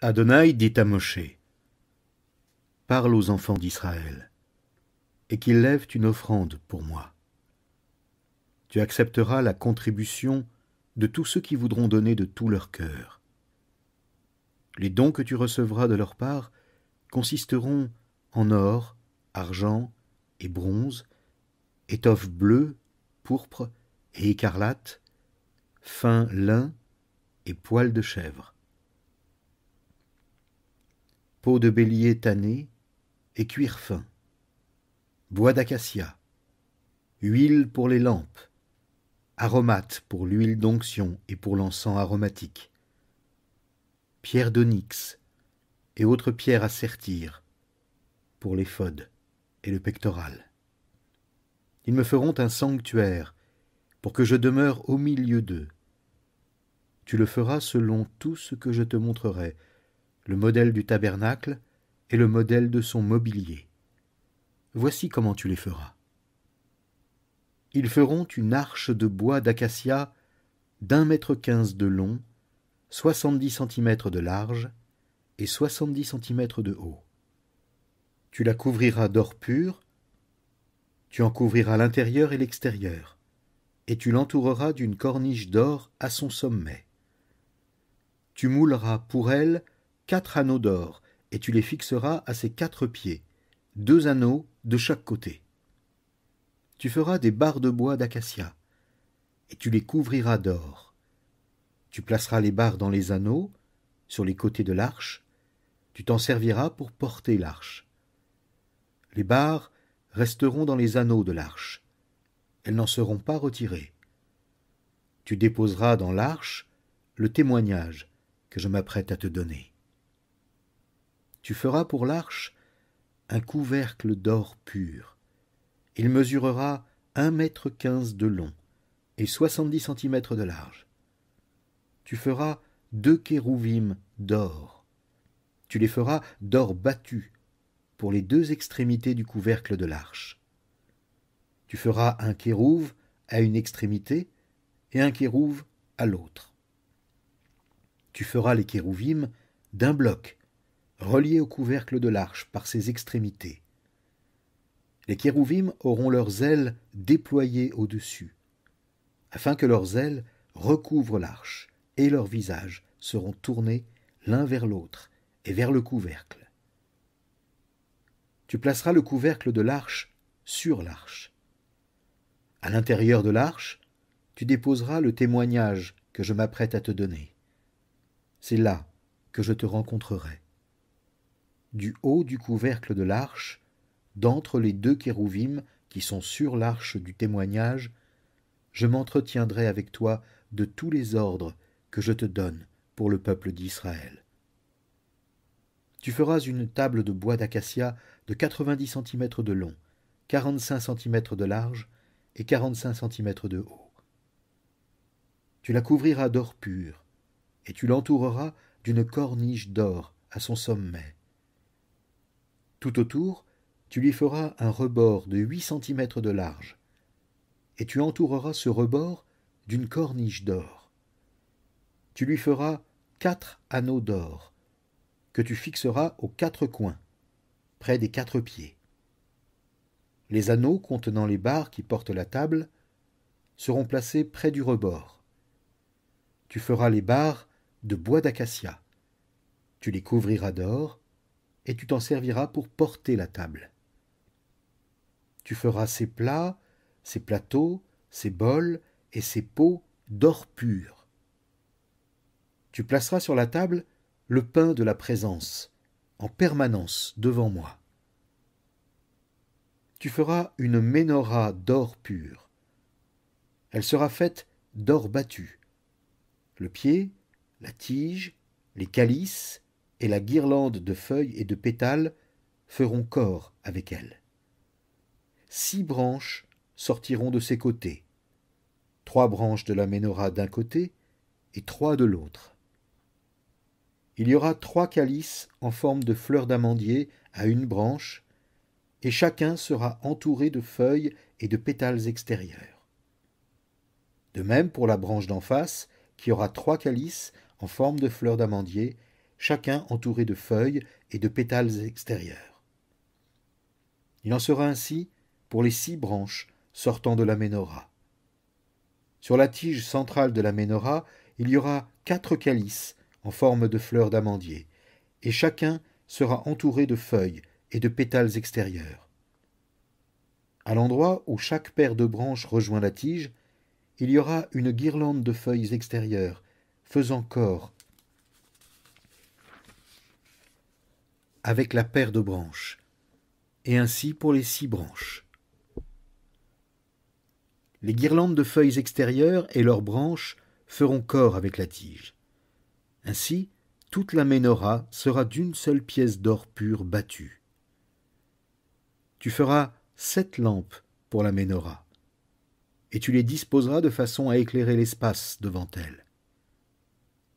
Adonai dit à Moshe, parle aux enfants d'Israël, et qu'ils lèvent une offrande pour moi. Tu accepteras la contribution de tous ceux qui voudront donner de tout leur cœur. Les dons que tu recevras de leur part consisteront en or, argent et bronze, étoffe bleue, pourpre et écarlate, fin lin et poils de chèvre, peau de bélier tannée et cuir fin, bois d'acacia, huile pour les lampes, aromates pour l'huile d'onction et pour l'encens aromatique, pierre d'onyx et autres pierres à sertir pour l'éphod et le pectoral. Ils me feront un sanctuaire pour que je demeure au milieu d'eux. Tu le feras selon tout ce que je te montrerai, le modèle du tabernacle et le modèle de son mobilier. Voici comment tu les feras. Ils feront une arche de bois d'acacia d'1,15 m de long, 70 centimètres de large et 70 centimètres de haut. Tu la couvriras d'or pur, tu en couvriras l'intérieur et l'extérieur, et tu l'entoureras d'une corniche d'or à son sommet. Tu mouleras pour elle 4 anneaux d'or, et tu les fixeras à ses 4 pieds, 2 anneaux de chaque côté. Tu feras des barres de bois d'acacia, et tu les couvriras d'or. Tu placeras les barres dans les anneaux, sur les côtés de l'arche, tu t'en serviras pour porter l'arche. Les barres resteront dans les anneaux de l'arche, elles n'en seront pas retirées. Tu déposeras dans l'arche le témoignage que je m'apprête à te donner. Tu feras pour l'arche un couvercle d'or pur. Il mesurera 1,15 m de long et 70 centimètres de large. Tu feras 2 kérouvim d'or. Tu les feras d'or battu pour les 2 extrémités du couvercle de l'arche. Tu feras un kérouve à une extrémité et un kérouve à l'autre. Tu feras les kérouvim d'un bloc, reliés au couvercle de l'arche par ses extrémités. Les kérouvim auront leurs ailes déployées au-dessus, afin que leurs ailes recouvrent l'arche, et leurs visages seront tournés l'un vers l'autre et vers le couvercle. Tu placeras le couvercle de l'arche sur l'arche. À l'intérieur de l'arche, tu déposeras le témoignage que je m'apprête à te donner. C'est là que je te rencontrerai. Du haut du couvercle de l'arche, d'entre les 2 kérouvim qui sont sur l'arche du témoignage, je m'entretiendrai avec toi de tous les ordres que je te donne pour le peuple d'Israël. Tu feras une table de bois d'acacia de 90 centimètres de long, 45 centimètres de large et 45 centimètres de haut. Tu la couvriras d'or pur, et tu l'entoureras d'une corniche d'or à son sommet. Tout autour, tu lui feras un rebord de 8 centimètres de large, et tu entoureras ce rebord d'une corniche d'or. Tu lui feras 4 anneaux d'or, que tu fixeras aux 4 coins, près des 4 pieds. Les anneaux contenant les barres qui portent la table seront placés près du rebord. Tu feras les barres de bois d'acacia. Tu les couvriras d'or, et tu t'en serviras pour porter la table. Tu feras ses plats, ses plateaux, ses bols et ses pots d'or pur. Tu placeras sur la table le pain de la présence, en permanence devant moi. Tu feras une ménorah d'or pur. Elle sera faite d'or battu. Le pied, la tige, les calices et la guirlande de feuilles et de pétales feront corps avec elle. 6 branches sortiront de ses côtés, 3 branches de la ménorah d'un côté et 3 de l'autre. Il y aura 3 calices en forme de fleurs d'amandier à une branche, et chacun sera entouré de feuilles et de pétales extérieurs. De même pour la branche d'en face, qui aura 3 calices en forme de fleurs d'amandier, chacun entouré de feuilles et de pétales extérieurs. Il en sera ainsi pour les 6 branches sortant de la ménorah. Sur la tige centrale de la ménorah, il y aura 4 calices en forme de fleurs d'amandier, et chacun sera entouré de feuilles et de pétales extérieurs. À l'endroit où chaque paire de branches rejoint la tige, il y aura une guirlande de feuilles extérieures, faisant corps avec la paire de branches, et ainsi pour les 6 branches. Les guirlandes de feuilles extérieures et leurs branches feront corps avec la tige. Ainsi, toute la ménorah sera d'une seule pièce d'or pur battue. Tu feras 7 lampes pour la ménorah, et tu les disposeras de façon à éclairer l'espace devant elle.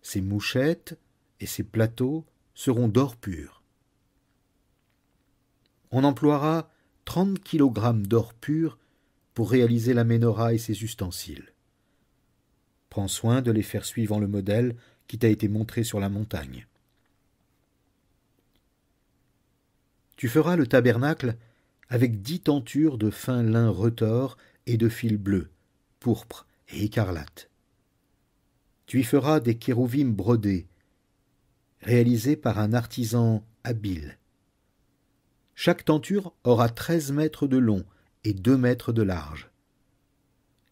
Ses mouchettes et ses plateaux seront d'or pur. On emploiera 30 kg d'or pur pour réaliser la ménorah et ses ustensiles. Prends soin de les faire suivant le modèle qui t'a été montré sur la montagne. Tu feras le tabernacle avec 10 tentures de fin lin retors et de fil bleu, pourpre et écarlate. Tu y feras des kérouvim brodés, réalisés par un artisan habile. Chaque tenture aura 13 mètres de long et 2 mètres de large.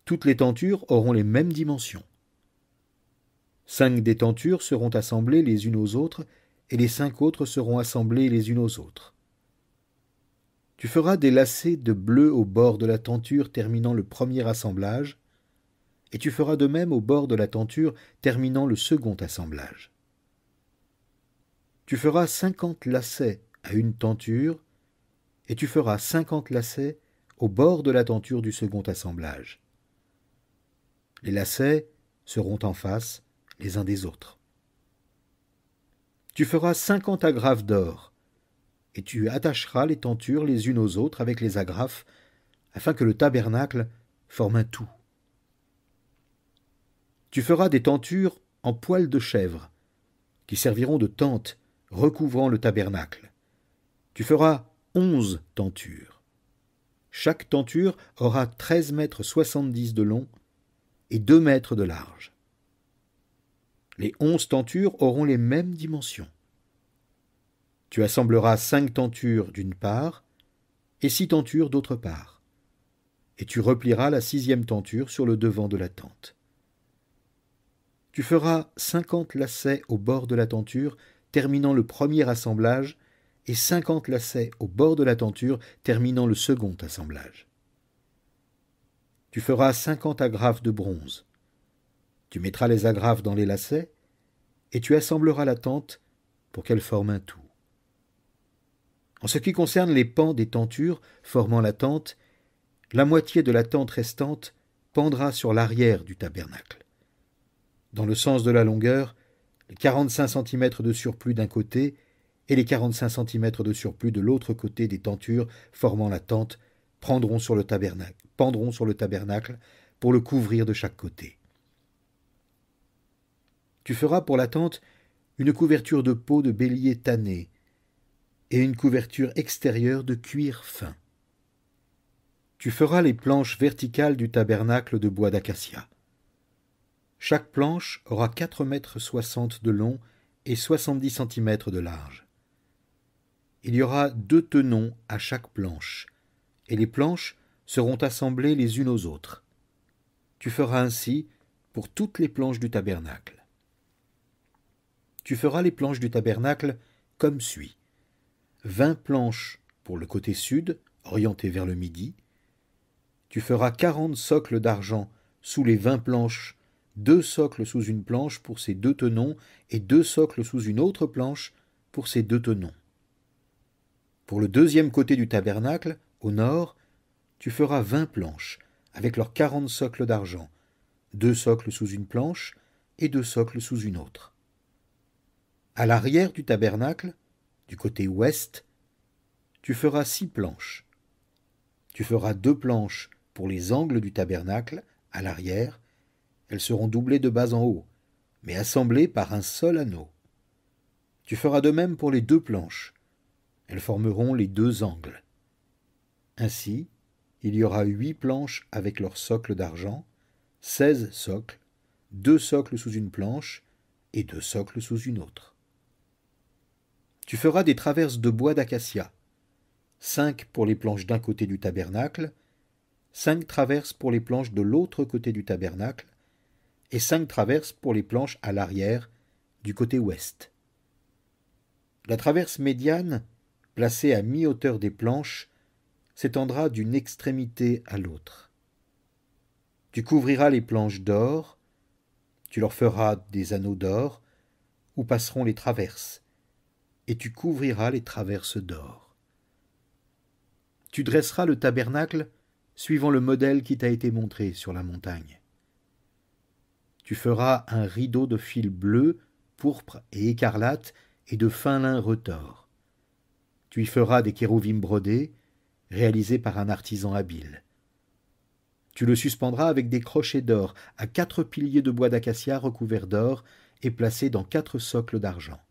Toutes les tentures auront les mêmes dimensions. 5 des tentures seront assemblées les unes aux autres, et les 5 autres seront assemblées les unes aux autres. Tu feras des lacets de bleu au bord de la tenture terminant le premier assemblage, et tu feras de même au bord de la tenture terminant le second assemblage. Tu feras 50 lacets à une tenture, et tu feras 50 lacets au bord de la tenture du second assemblage. Les lacets seront en face les uns des autres. Tu feras 50 agrafes d'or, et tu attacheras les tentures les unes aux autres avec les agrafes, afin que le tabernacle forme un tout. Tu feras des tentures en poils de chèvre, qui serviront de tentes recouvrant le tabernacle. Tu feras 11 tentures. Chaque tenture aura 13 mètres 70 de long et 2 mètres de large. Les 11 tentures auront les mêmes dimensions. Tu assembleras 5 tentures d'une part et 6 tentures d'autre part, et tu replieras la 6e tenture sur le devant de la tente. Tu feras 50 lacets au bord de la tenture terminant le premier assemblage et 50 lacets au bord de la tenture terminant le second assemblage. Tu feras 50 agrafes de bronze. Tu mettras les agrafes dans les lacets et tu assembleras la tente pour qu'elle forme un tout. En ce qui concerne les pans des tentures formant la tente, la moitié de la tente restante pendra sur l'arrière du tabernacle. Dans le sens de la longueur, les 45 cm de surplus d'un côté et les 45 cm de surplus de l'autre côté des tentures formant la tente pendront sur le tabernacle pour le couvrir de chaque côté. Tu feras pour la tente une couverture de peau de bélier tanné et une couverture extérieure de cuir fin. Tu feras les planches verticales du tabernacle de bois d'acacia. Chaque planche aura 4,60 mètres de long et 70 cm de large. Il y aura 2 tenons à chaque planche, et les planches seront assemblées les unes aux autres. Tu feras ainsi pour toutes les planches du tabernacle. Tu feras les planches du tabernacle comme suit. 20 planches pour le côté sud, orienté vers le midi. Tu feras 40 socles d'argent sous les 20 planches, 2 socles sous une planche pour ces 2 tenons et 2 socles sous une autre planche pour ces 2 tenons. Pour le deuxième côté du tabernacle, au nord, tu feras 20 planches avec leurs 40 socles d'argent, 2 socles sous une planche et 2 socles sous une autre. À l'arrière du tabernacle, du côté ouest, tu feras 6 planches. Tu feras 2 planches pour les angles du tabernacle, à l'arrière. Elles seront doublées de bas en haut, mais assemblées par un seul anneau. Tu feras de même pour les 2 planches. Elles formeront les 2 angles. Ainsi, il y aura 8 planches avec leur socle d'argent, 16 socles, 2 socles sous une planche et 2 socles sous une autre. Tu feras des traverses de bois d'acacia, 5 pour les planches d'un côté du tabernacle, 5 traverses pour les planches de l'autre côté du tabernacle, et 5 traverses pour les planches à l'arrière du côté ouest. La traverse médiane, placée à mi-hauteur des planches, s'étendra d'une extrémité à l'autre. Tu couvriras les planches d'or, tu leur feras des anneaux d'or, où passeront les traverses, et tu couvriras les traverses d'or. Tu dresseras le tabernacle suivant le modèle qui t'a été montré sur la montagne. Tu feras un rideau de fil bleu, pourpre et écarlate et de fin lin retors. Tu y feras des kérouvims brodés, réalisés par un artisan habile. Tu le suspendras avec des crochets d'or à 4 piliers de bois d'acacia recouverts d'or et placés dans 4 socles d'argent.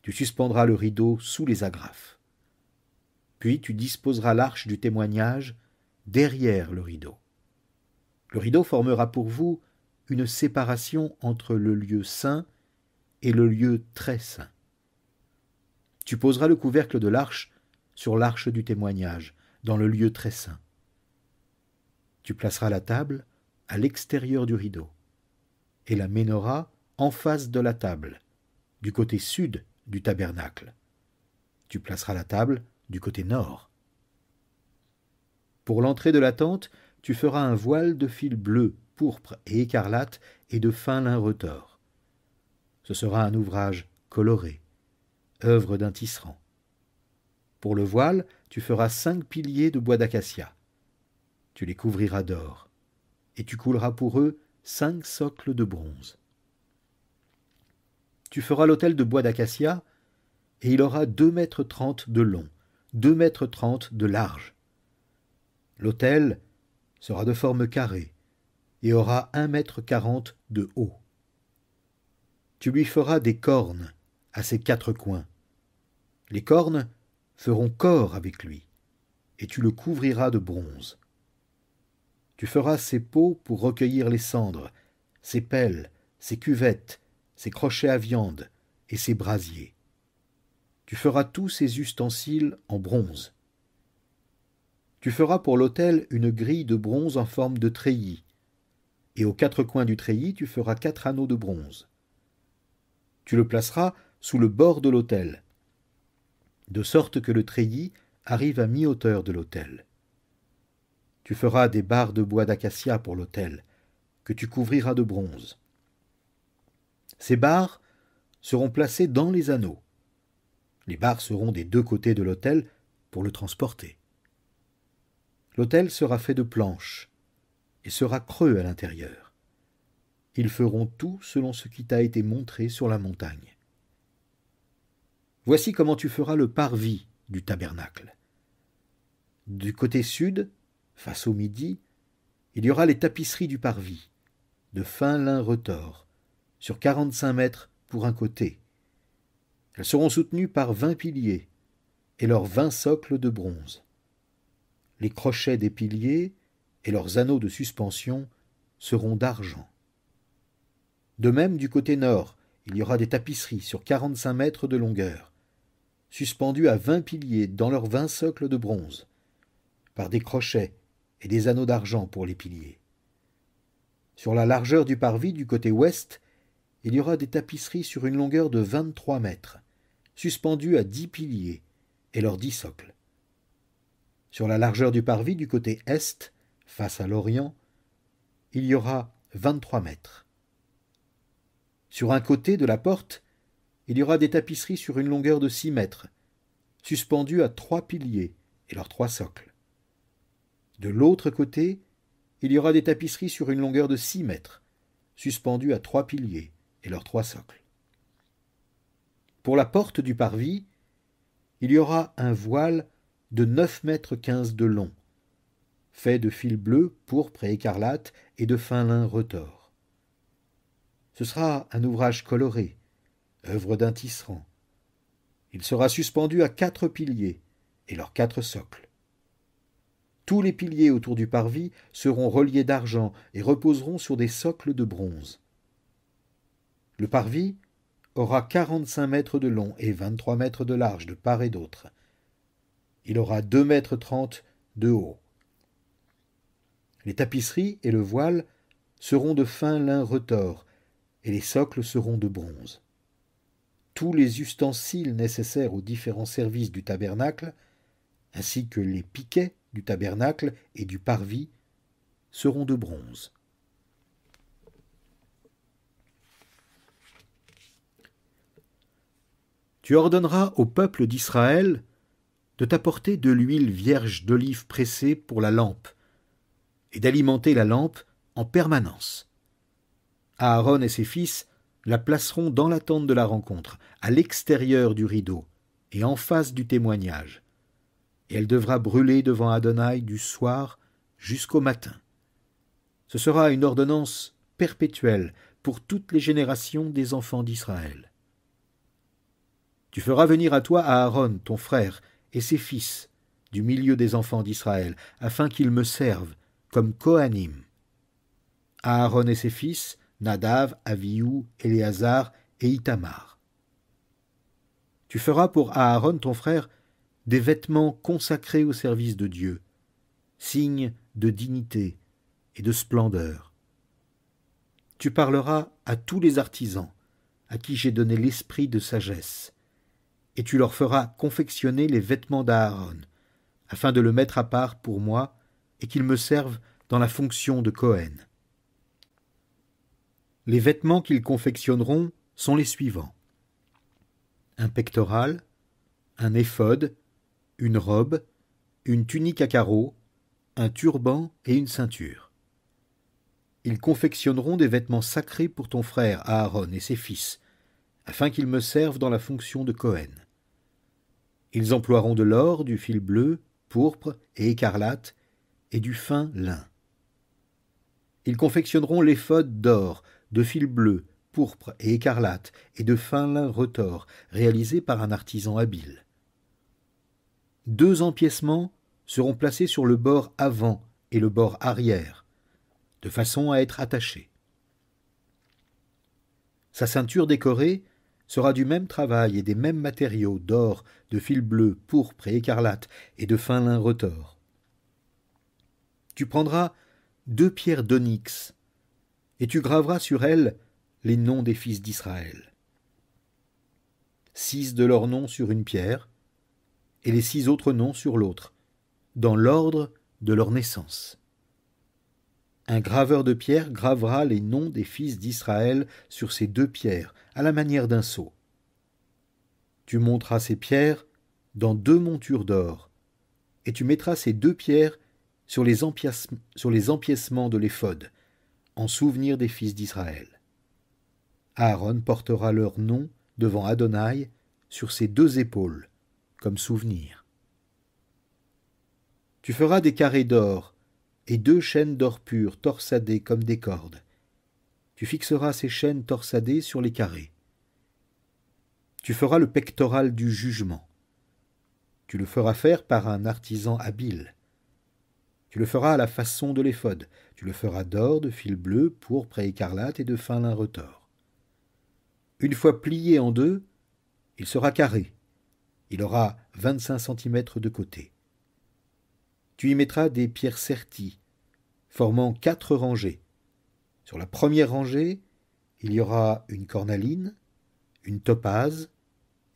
Tu suspendras le rideau sous les agrafes. Puis tu disposeras l'arche du témoignage derrière le rideau. Le rideau formera pour vous une séparation entre le lieu saint et le lieu très saint. Tu poseras le couvercle de l'arche sur l'arche du témoignage, dans le lieu très saint. Tu placeras la table à l'extérieur du rideau, et la ménorah en face de la table, du côté sud du tabernacle. Tu placeras la table du côté nord. Pour l'entrée de la tente, tu feras un voile de fil bleu, pourpre et écarlate et de fin lin retors. Ce sera un ouvrage coloré, œuvre d'un tisserand. Pour le voile, tu feras 5 piliers de bois d'acacia. Tu les couvriras d'or, et tu couleras pour eux 5 socles de bronze. Tu feras l'autel de bois d'acacia, et il aura 2,30 m de long, 2,30 m de large. L'autel sera de forme carrée, et aura 1,40 m de haut. Tu lui feras des cornes à ses 4 coins. Les cornes feront corps avec lui, et tu le couvriras de bronze. Tu feras ses pots pour recueillir les cendres, ses pelles, ses cuvettes, ses crochets à viande et ses brasiers. Tu feras tous ses ustensiles en bronze. Tu feras pour l'autel une grille de bronze en forme de treillis, et aux 4 coins du treillis tu feras 4 anneaux de bronze. Tu le placeras sous le bord de l'autel, de sorte que le treillis arrive à mi-hauteur de l'autel. Tu feras des barres de bois d'acacia pour l'autel, que tu couvriras de bronze. Ces barres seront placées dans les anneaux. Les barres seront des 2 côtés de l'autel pour le transporter. L'autel sera fait de planches et sera creux à l'intérieur. Ils feront tout selon ce qui t'a été montré sur la montagne. Voici comment tu feras le parvis du tabernacle. Du côté sud, face au midi, il y aura les tapisseries du parvis, de fin lin retors, sur 45 mètres pour un côté. Elles seront soutenues par 20 piliers et leurs 20 socles de bronze. Les crochets des piliers et leurs anneaux de suspension seront d'argent. De même, du côté nord, il y aura des tapisseries sur 45 mètres de longueur, suspendues à 20 piliers dans leurs 20 socles de bronze, par des crochets et des anneaux d'argent pour les piliers. Sur la largeur du parvis du côté ouest, il y aura des tapisseries sur une longueur de 23 mètres, suspendues à 10 piliers et leurs 10 socles. Sur la largeur du parvis du côté est, face à l'orient, il y aura 23 mètres. Sur un côté de la porte, il y aura des tapisseries sur une longueur de 6 mètres, suspendues à 3 piliers et leurs 3 socles. De l'autre côté, il y aura des tapisseries sur une longueur de 6 mètres, suspendues à 3 piliers et leurs 3 socles. Pour la porte du parvis, il y aura un voile de 9,15 mètres de long, fait de fil bleu, pourpre et écarlate et de fin lin retors. Ce sera un ouvrage coloré, œuvre d'un tisserand. Il sera suspendu à 4 piliers et leurs 4 socles. Tous les piliers autour du parvis seront reliés d'argent et reposeront sur des socles de bronze. Le parvis aura 45 mètres de long et 23 mètres de large de part et d'autre. Il aura 2,30 mètres de haut. Les tapisseries et le voile seront de fin lin retors, et les socles seront de bronze. Tous les ustensiles nécessaires aux différents services du tabernacle, ainsi que les piquets du tabernacle et du parvis, seront de bronze. Tu ordonneras au peuple d'Israël de t'apporter de l'huile vierge d'olive pressée pour la lampe, et d'alimenter la lampe en permanence. Aaron et ses fils la placeront dans la tente de la rencontre, à l'extérieur du rideau, et en face du témoignage. Et elle devra brûler devant Adonai du soir jusqu'au matin. Ce sera une ordonnance perpétuelle pour toutes les générations des enfants d'Israël. Tu feras venir à toi Aaron, ton frère, et ses fils, du milieu des enfants d'Israël, afin qu'ils me servent, comme Kohanim. Aaron et ses fils, Nadav, Avihu, Éléazar et Itamar. Tu feras pour Aaron, ton frère, des vêtements consacrés au service de Dieu, signe de dignité et de splendeur. Tu parleras à tous les artisans, à qui j'ai donné l'esprit de sagesse, et tu leur feras confectionner les vêtements d'Aaron, afin de le mettre à part pour moi, et qu'ils me servent dans la fonction de Cohen. Les vêtements qu'ils confectionneront sont les suivants: un pectoral, un éphod, une robe, une tunique à carreaux, un turban et une ceinture. Ils confectionneront des vêtements sacrés pour ton frère Aaron et ses fils, afin qu'ils me servent dans la fonction de Cohen. Ils emploieront de l'or, du fil bleu, pourpre et écarlate, et du fin lin. Ils confectionneront l'éphod d'or, de fil bleu, pourpre et écarlate, et de fin lin retors, réalisé par un artisan habile. 2 empiècements seront placés sur le bord avant et le bord arrière, de façon à être attachés. Sa ceinture décorée sera du même travail et des mêmes matériaux d'or, de fil bleu, pourpre et écarlate, et de fin lin retors. Tu prendras 2 pierres d'onyx, et tu graveras sur elles les noms des fils d'Israël. 6 de leurs noms sur une pierre, et les 6 autres noms sur l'autre, dans l'ordre de leur naissance. Un graveur de pierre gravera les noms des fils d'Israël sur ces 2 pierres, à la manière d'un sceau. Tu monteras ces pierres dans 2 montures d'or, et tu mettras ces 2 pierres sur les empiècements de l'éphod, en souvenir des fils d'Israël. Aaron portera leur nom devant Adonai sur ses 2 épaules, comme souvenir. Tu feras des carrés d'or et 2 chaînes d'or pur torsadées comme des cordes. Tu fixeras ces chaînes torsadées sur les carrés. Tu feras le pectoral du jugement. Tu le feras faire par un artisan habile. Tu le feras à la façon de l'éphod. Tu le feras d'or, de fil bleu, pourpre et écarlate et de fin lin retors. Une fois plié en 2, il sera carré. Il aura 25 cm de côté. Tu y mettras des pierres serties, formant 4 rangées. Sur la première rangée, il y aura une cornaline, une topaze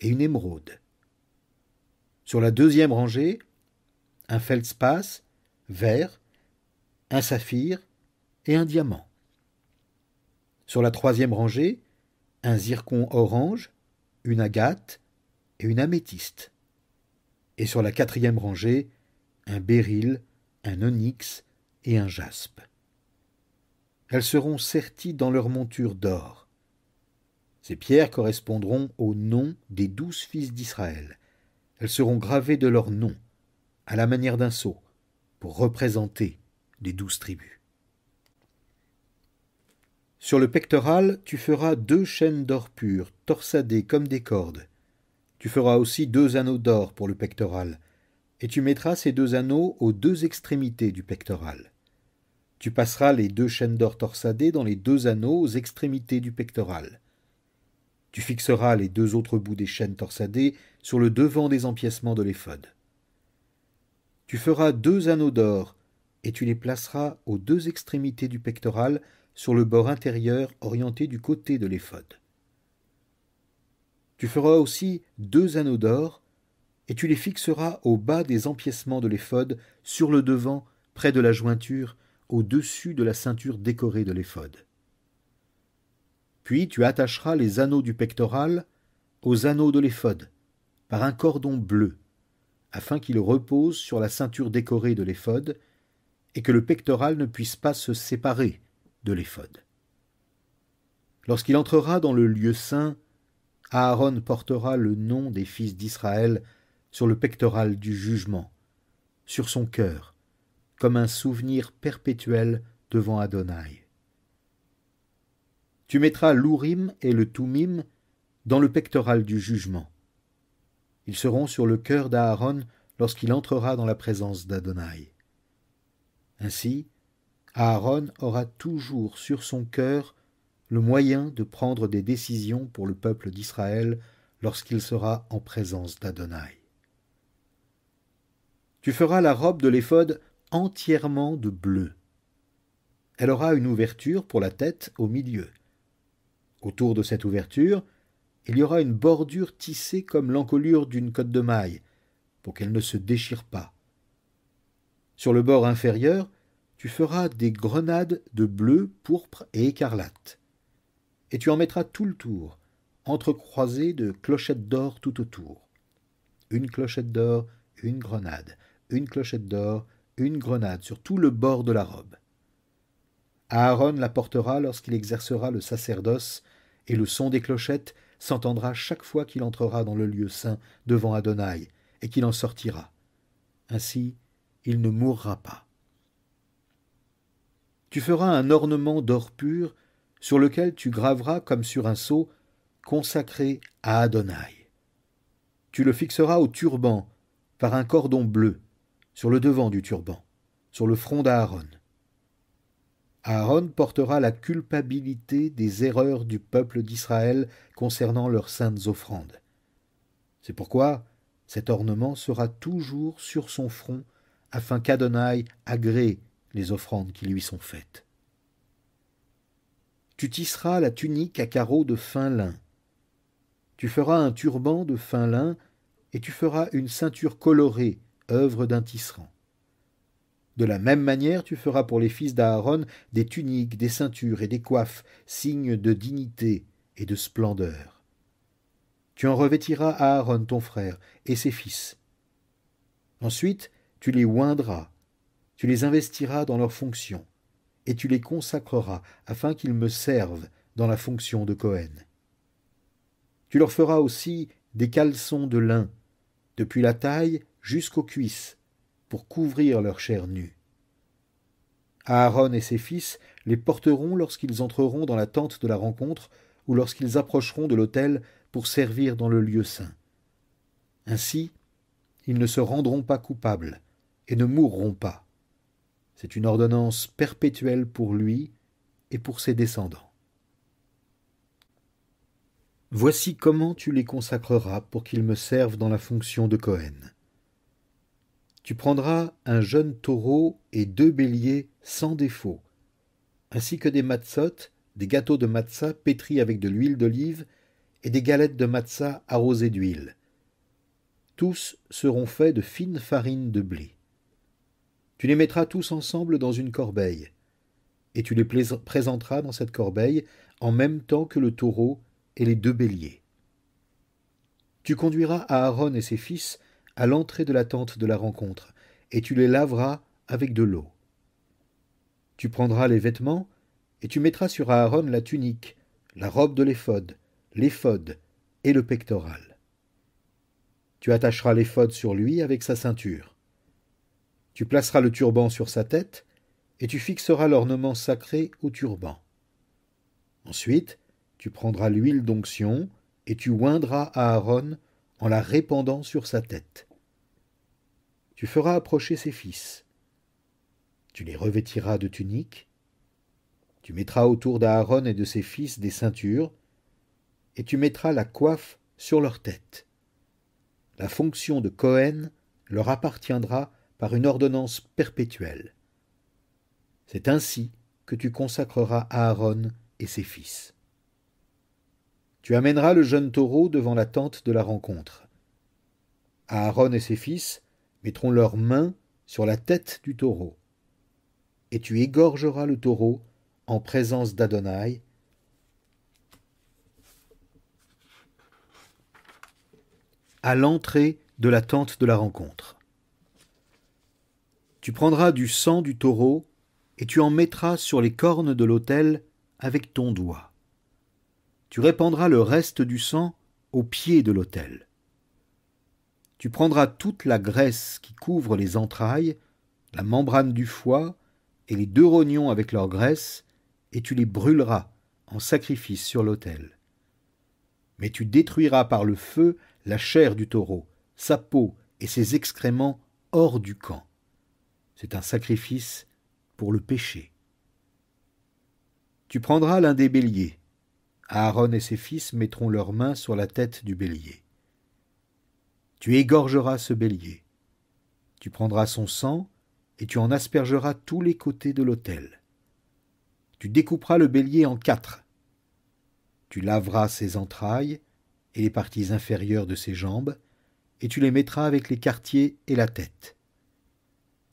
et une émeraude. Sur la deuxième rangée, un feldspath vert, un saphir et un diamant. Sur la troisième rangée, un zircon orange, une agate et une améthyste. Et sur la quatrième rangée, un béryl, un onyx et un jaspe. Elles seront serties dans leur monture d'or. Ces pierres correspondront aux noms des 12 fils d'Israël. Elles seront gravées de leur nom, à la manière d'un sceau, pour représenter les 12 tribus. Sur le pectoral, tu feras 2 chaînes d'or pur, torsadées comme des cordes. Tu feras aussi 2 anneaux d'or pour le pectoral, et tu mettras ces 2 anneaux aux 2 extrémités du pectoral. Tu passeras les 2 chaînes d'or torsadées dans les 2 anneaux aux extrémités du pectoral. Tu fixeras les 2 autres bouts des chaînes torsadées sur le devant des empiècements de l'éphod. Tu feras 2 anneaux d'or, et tu les placeras aux 2 extrémités du pectoral sur le bord intérieur orienté du côté de l'éphod. Tu feras aussi 2 anneaux d'or, et tu les fixeras au bas des empiècements de l'éphod, sur le devant, près de la jointure, au-dessus de la ceinture décorée de l'éphod. Puis tu attacheras les anneaux du pectoral aux anneaux de l'éphod, par un cordon bleu, afin qu'ils reposent sur la ceinture décorée de l'éphod, et que le pectoral ne puisse pas se séparer de l'éphod. Lorsqu'il entrera dans le lieu saint, Aaron portera le nom des fils d'Israël sur le pectoral du jugement, sur son cœur, comme un souvenir perpétuel devant Adonai. Tu mettras l'Urim et le Thummim dans le pectoral du jugement. Ils seront sur le cœur d'Aaron lorsqu'il entrera dans la présence d'Adonai. Ainsi, Aaron aura toujours sur son cœur le moyen de prendre des décisions pour le peuple d'Israël lorsqu'il sera en présence d'Adonai. Tu feras la robe de l'éphod entièrement de bleu. Elle aura une ouverture pour la tête au milieu. Autour de cette ouverture, il y aura une bordure tissée comme l'encolure d'une cotte de maille, pour qu'elle ne se déchire pas. Sur le bord inférieur, tu feras des grenades de bleu, pourpre et écarlate. Et tu en mettras tout le tour, entrecroisées de clochettes d'or tout autour. Une clochette d'or, une grenade, une clochette d'or, une grenade sur tout le bord de la robe. Aaron la portera lorsqu'il exercera le sacerdoce, et le son des clochettes s'entendra chaque fois qu'il entrera dans le lieu saint devant Adonai, et qu'il en sortira. Ainsi, il ne mourra pas. Tu feras un ornement d'or pur, sur lequel tu graveras comme sur un sceau, consacré à Adonai. Tu le fixeras au turban, par un cordon bleu, sur le devant du turban, sur le front d'Aaron. Aaron portera la culpabilité des erreurs du peuple d'Israël concernant leurs saintes offrandes. C'est pourquoi cet ornement sera toujours sur son front, afin qu'Adonai agrée les offrandes qui lui sont faites. Tu tisseras la tunique à carreaux de fin lin. Tu feras un turban de fin lin, et tu feras une ceinture colorée, œuvre d'un tisserand. De la même manière, tu feras pour les fils d'Aaron des tuniques, des ceintures et des coiffes, signes de dignité et de splendeur. Tu en revêtiras Aaron ton frère et ses fils. Ensuite, tu les oindras, tu les investiras dans leurs fonctions, et tu les consacreras afin qu'ils me servent dans la fonction de Cohen. Tu leur feras aussi des caleçons de lin, depuis la taille jusqu'aux cuisses, pour couvrir leur chair nue. Aaron et ses fils les porteront lorsqu'ils entreront dans la tente de la rencontre ou lorsqu'ils approcheront de l'autel pour servir dans le lieu saint. Ainsi, ils ne se rendront pas coupables et ne mourront pas. C'est une ordonnance perpétuelle pour lui et pour ses descendants. Voici comment tu les consacreras pour qu'ils me servent dans la fonction de Cohen. Tu prendras un jeune taureau et 2 béliers sans défaut, ainsi que des matzot, des gâteaux de matzah pétris avec de l'huile d'olive et des galettes de matzah arrosées d'huile. Tous seront faits de fine farine de blé. Tu les mettras tous ensemble dans une corbeille, et tu les présenteras dans cette corbeille en même temps que le taureau et les 2 béliers. Tu conduiras Aaron et ses fils à l'entrée de la tente de la rencontre, et tu les laveras avec de l'eau. Tu prendras les vêtements, et tu mettras sur Aaron la tunique, la robe de l'éphod et le pectoral. Tu attacheras l'éphod sur lui avec sa ceinture. Tu placeras le turban sur sa tête, et tu fixeras l'ornement sacré au turban. Ensuite, tu prendras l'huile d'onction et tu oindras Aaron en la répandant sur sa tête. Tu feras approcher ses fils. Tu les revêtiras de tuniques. Tu mettras autour d'Aaron et de ses fils des ceintures, et tu mettras la coiffe sur leur tête. La fonction de Cohen leur appartiendra par une ordonnance perpétuelle. C'est ainsi que tu consacreras Aaron et ses fils. Tu amèneras le jeune taureau devant la tente de la rencontre. Aaron et ses fils mettront leurs mains sur la tête du taureau, et tu égorgeras le taureau en présence d'Adonai, à l'entrée de la tente de la rencontre. Tu prendras du sang du taureau et tu en mettras sur les cornes de l'autel avec ton doigt. Tu répandras le reste du sang au pied de l'autel. Tu prendras toute la graisse qui couvre les entrailles, la membrane du foie et les 2 rognons avec leur graisse, et tu les brûleras en sacrifice sur l'autel. Mais tu détruiras par le feu la chair du taureau, sa peau et ses excréments hors du camp. C'est un sacrifice pour le péché. Tu prendras l'un des béliers. Aaron et ses fils mettront leurs mains sur la tête du bélier. Tu égorgeras ce bélier. Tu prendras son sang et tu en aspergeras tous les côtés de l'autel. Tu découperas le bélier en 4. Tu laveras ses entrailles et les parties inférieures de ses jambes, et tu les mettras avec les quartiers et la tête.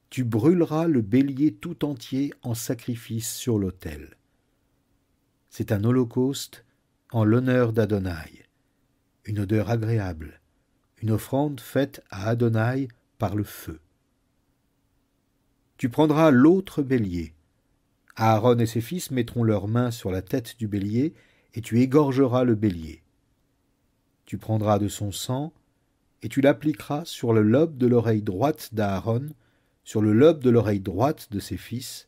Tu brûleras le bélier tout entier en sacrifice sur l'autel. C'est un holocauste en l'honneur d'Adonai, une odeur agréable, une offrande faite à Adonai par le feu. Tu prendras l'autre bélier. Aaron et ses fils mettront leurs mains sur la tête du bélier, et tu égorgeras le bélier. Tu prendras de son sang, et tu l'appliqueras sur le lobe de l'oreille droite d'Aaron, sur le lobe de l'oreille droite de ses fils,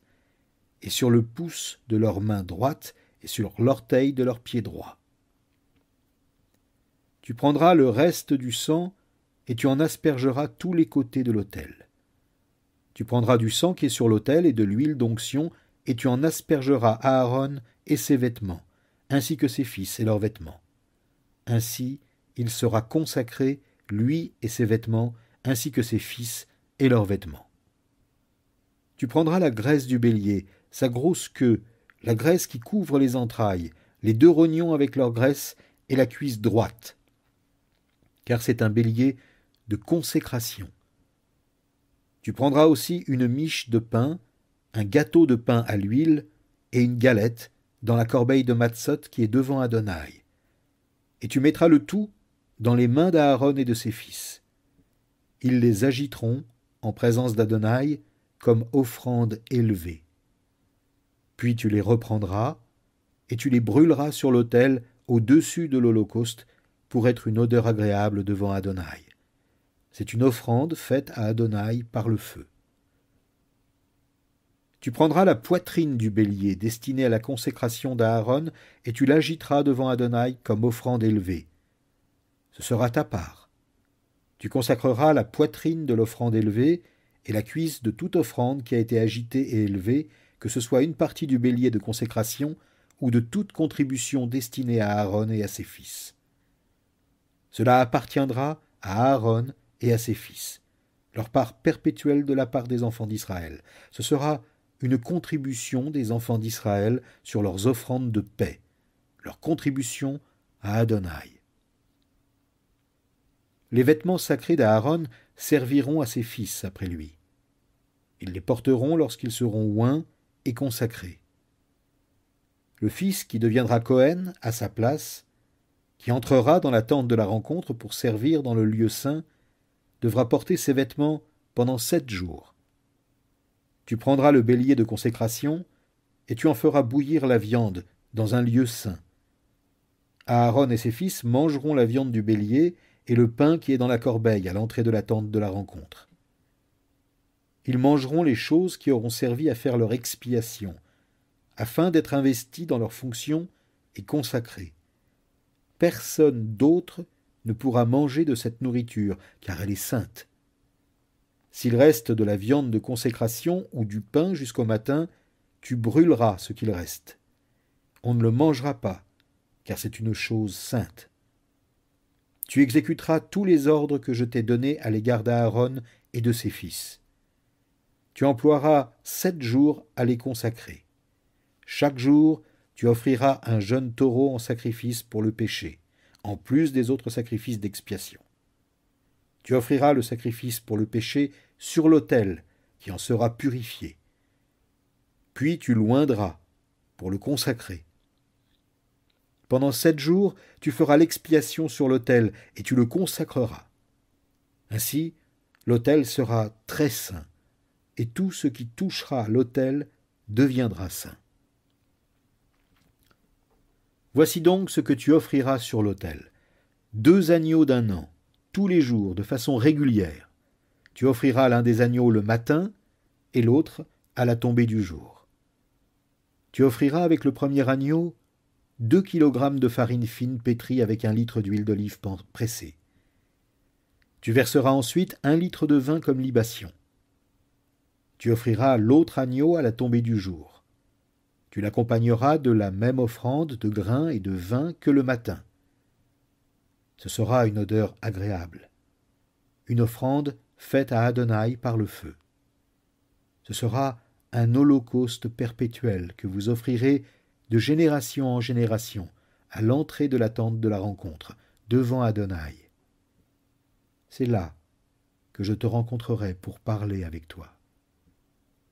et sur le pouce de leur main droite, et sur l'orteil de leur pied droit. Tu prendras le reste du sang, et tu en aspergeras tous les côtés de l'autel. Tu prendras du sang qui est sur l'autel et de l'huile d'onction, et tu en aspergeras Aaron et ses vêtements, ainsi que ses fils et leurs vêtements. Ainsi, il sera consacré, lui et ses vêtements, ainsi que ses fils et leurs vêtements. Tu prendras la graisse du bélier, sa grosse queue, la graisse qui couvre les entrailles, les 2 rognons avec leur graisse et la cuisse droite, car c'est un bélier de consécration. Tu prendras aussi une miche de pain, un gâteau de pain à l'huile et une galette dans la corbeille de matzot qui est devant Adonai. Et tu mettras le tout dans les mains d'Aaron et de ses fils. Ils les agiteront en présence d'Adonai comme offrande élevée. Puis tu les reprendras et tu les brûleras sur l'autel au-dessus de l'holocauste pour être une odeur agréable devant Adonai. C'est une offrande faite à Adonai par le feu. Tu prendras la poitrine du bélier destinée à la consécration d'Aaron et tu l'agiteras devant Adonai comme offrande élevée. Ce sera ta part. Tu consacreras la poitrine de l'offrande élevée et la cuisse de toute offrande qui a été agitée et élevée, que ce soit une partie du bélier de consécration ou de toute contribution destinée à Aaron et à ses fils. Cela appartiendra à Aaron et à ses fils, leur part perpétuelle de la part des enfants d'Israël. Ce sera une contribution des enfants d'Israël sur leurs offrandes de paix, leur contribution à Adonai. Les vêtements sacrés d'Aaron serviront à ses fils après lui. Ils les porteront lorsqu'ils seront oints et consacrés. Le fils qui deviendra Cohen à sa place, qui entrera dans la tente de la rencontre pour servir dans le lieu saint, devra porter ses vêtements pendant 7 jours. Tu prendras le bélier de consécration et tu en feras bouillir la viande dans un lieu saint. Aaron et ses fils mangeront la viande du bélier et le pain qui est dans la corbeille à l'entrée de la tente de la rencontre. Ils mangeront les choses qui auront servi à faire leur expiation, afin d'être investis dans leurs fonctions et consacrée. Personne d'autre ne pourra manger de cette nourriture, car elle est sainte. S'il reste de la viande de consécration ou du pain jusqu'au matin, tu brûleras ce qu'il reste. On ne le mangera pas, car c'est une chose sainte. Tu exécuteras tous les ordres que je t'ai donnés à l'égard d'Aaron et de ses fils. Tu emploieras 7 jours à les consacrer. Chaque jour, tu offriras un jeune taureau en sacrifice pour le péché, en plus des autres sacrifices d'expiation. Tu offriras le sacrifice pour le péché sur l'autel, qui en sera purifié. Puis tu l'oindras pour le consacrer. Pendant 7 jours, tu feras l'expiation sur l'autel et tu le consacreras. Ainsi, l'autel sera très saint, et tout ce qui touchera l'autel deviendra saint. Voici donc ce que tu offriras sur l'autel. 2 agneaux d'1 an, tous les jours, de façon régulière. Tu offriras l'un des agneaux le matin et l'autre à la tombée du jour. Tu offriras avec le premier agneau 2 kg de farine fine pétrie avec 1 litre d'huile d'olive pressée. Tu verseras ensuite 1 litre de vin comme libation. Tu offriras l'autre agneau à la tombée du jour. Tu l'accompagneras de la même offrande de grains et de vin que le matin. Ce sera une odeur agréable, une offrande faite à Adonai par le feu. Ce sera un holocauste perpétuel que vous offrirez de génération en génération à l'entrée de la tente de la rencontre, devant Adonai. C'est là que je te rencontrerai pour parler avec toi.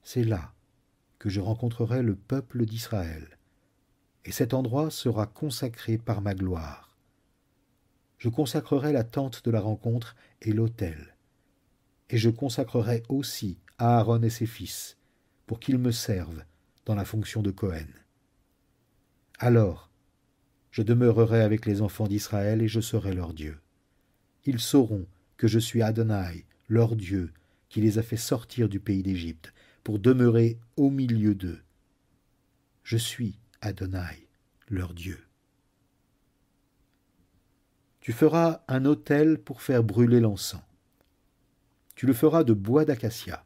C'est là que je rencontrerai le peuple d'Israël, et cet endroit sera consacré par ma gloire. Je consacrerai la tente de la rencontre et l'autel, et je consacrerai aussi Aaron et ses fils, pour qu'ils me servent dans la fonction de Cohen. Alors, je demeurerai avec les enfants d'Israël et je serai leur Dieu. Ils sauront que je suis Adonai, leur Dieu, qui les a fait sortir du pays d'Égypte, pour demeurer au milieu d'eux. Je suis Adonai, leur Dieu. Tu feras un autel pour faire brûler l'encens. Tu le feras de bois d'acacia.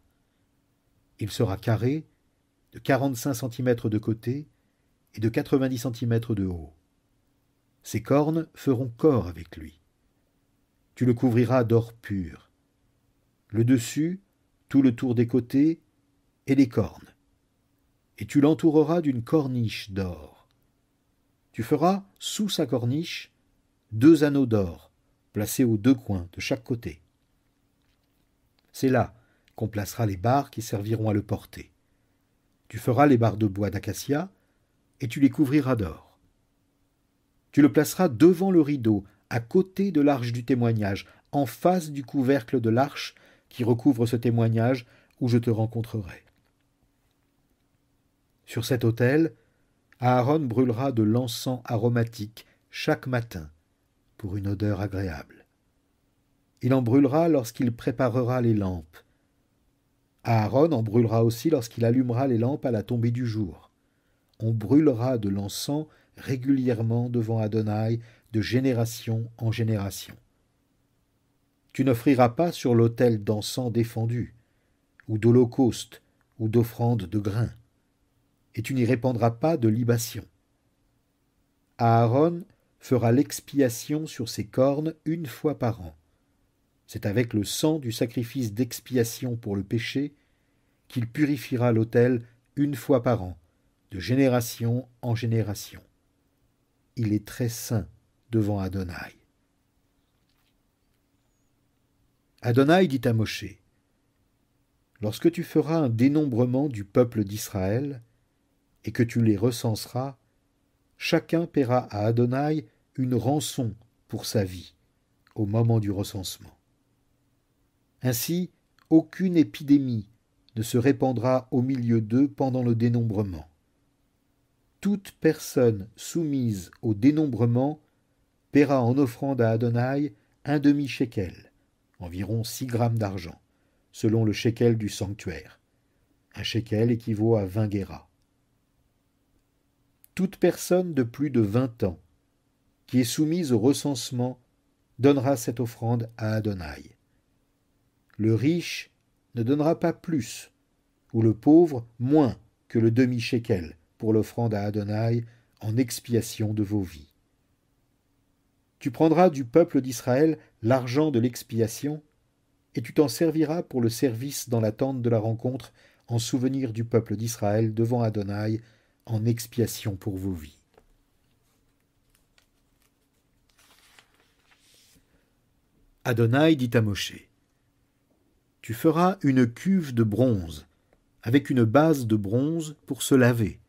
Il sera carré, de 45 cm de côté et de 90 cm de haut. Ses cornes feront corps avec lui. Tu le couvriras d'or pur. Le dessus, tout le tour des côtés, et les cornes. Et tu l'entoureras d'une corniche d'or. Tu feras, sous sa corniche, 2 anneaux d'or, placés aux 2 coins de chaque côté. C'est là qu'on placera les barres qui serviront à le porter. Tu feras les barres de bois d'acacia, et tu les couvriras d'or. Tu le placeras devant le rideau, à côté de l'arche du témoignage, en face du couvercle de l'arche qui recouvre ce témoignage où je te rencontrerai. Sur cet autel, Aaron brûlera de l'encens aromatique chaque matin pour une odeur agréable. Il en brûlera lorsqu'il préparera les lampes. Aaron en brûlera aussi lorsqu'il allumera les lampes à la tombée du jour. On brûlera de l'encens régulièrement devant Adonai de génération en génération. Tu n'offriras pas sur l'autel d'encens défendu, ou d'holocauste, ou d'offrande de grains, et tu n'y répandras pas de libation. Aaron fera l'expiation sur ses cornes 1 fois par an. C'est avec le sang du sacrifice d'expiation pour le péché qu'il purifiera l'autel 1 fois par an, de génération en génération. Il est très saint devant Adonai. Adonai dit à Moshe, « Lorsque tu feras un dénombrement du peuple d'Israël, et que tu les recenseras, chacun paiera à Adonai une rançon pour sa vie au moment du recensement. Ainsi, aucune épidémie ne se répandra au milieu d'eux pendant le dénombrement. Toute personne soumise au dénombrement paiera en offrande à Adonai 1 demi-shekel, environ 6 grammes d'argent, selon le shekel du sanctuaire. Un shekel équivaut à 20 guéras. toute personne de plus de 20 ans, qui est soumise au recensement, donnera cette offrande à Adonai. Le riche ne donnera pas plus, ou le pauvre moins que le demi-shekel pour l'offrande à Adonai en expiation de vos vies. Tu prendras du peuple d'Israël l'argent de l'expiation, et tu t'en serviras pour le service dans la tente de la rencontre en souvenir du peuple d'Israël devant Adonai en expiation pour vos vies. Adonai dit à Moshe, « Tu feras une cuve de bronze, avec une base de bronze pour se laver.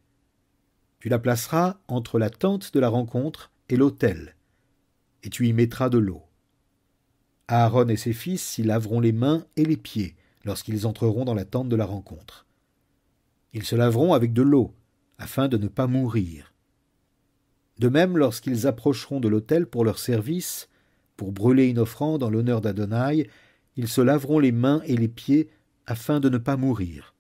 Tu la placeras entre la tente de la rencontre et l'autel, et tu y mettras de l'eau. Aaron et ses fils s'y laveront les mains et les pieds lorsqu'ils entreront dans la tente de la rencontre. Ils se laveront avec de l'eau, afin de ne pas mourir. De même, lorsqu'ils approcheront de l'autel pour leur service, pour brûler une offrande en l'honneur d'Adonai, ils se laveront les mains et les pieds afin de ne pas mourir.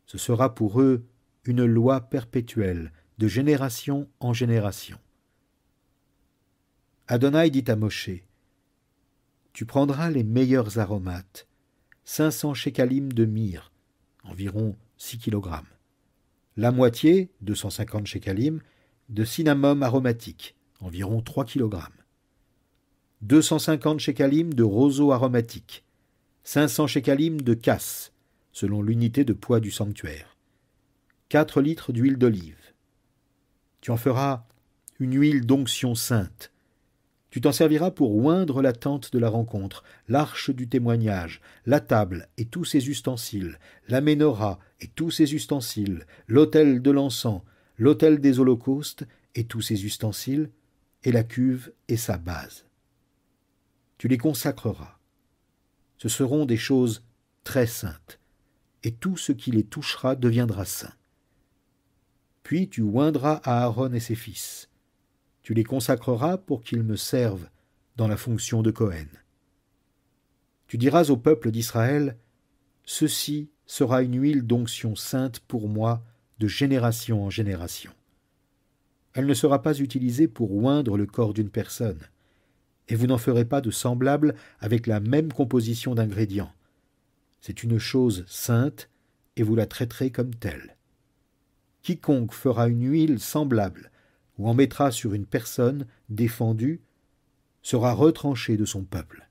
Ce sera pour eux une loi perpétuelle, de génération en génération. Adonai dit à Moshe, « Tu prendras les meilleurs aromates, 500 shekalim de myrrhe, environ 6 kg, la moitié, 250 shekalim, de cinnamome aromatique, environ 3 kg, 250 shekalim de roseau aromatique, 500 shekalim de casse, selon l'unité de poids du sanctuaire, 4 litres d'huile d'olive. Tu en feras une huile d'onction sainte. Tu t'en serviras pour oindre la tente de la rencontre, l'arche du témoignage, la table et tous ses ustensiles, la ménorah et tous ses ustensiles, l'autel de l'encens, l'autel des holocaustes et tous ses ustensiles, et la cuve et sa base. Tu les consacreras. Ce seront des choses très saintes, et tout ce qui les touchera deviendra saint. Puis tu oindras Aaron et ses fils. Tu les consacreras pour qu'ils me servent dans la fonction de Cohen. Tu diras au peuple d'Israël, « Ceci sera une huile d'onction sainte pour moi de génération en génération. » Elle ne sera pas utilisée pour oindre le corps d'une personne, et vous n'en ferez pas de semblable avec la même composition d'ingrédients. C'est une chose sainte, et vous la traiterez comme telle. Quiconque fera une huile semblable ou en mettra sur une personne défendue sera retranché de son peuple.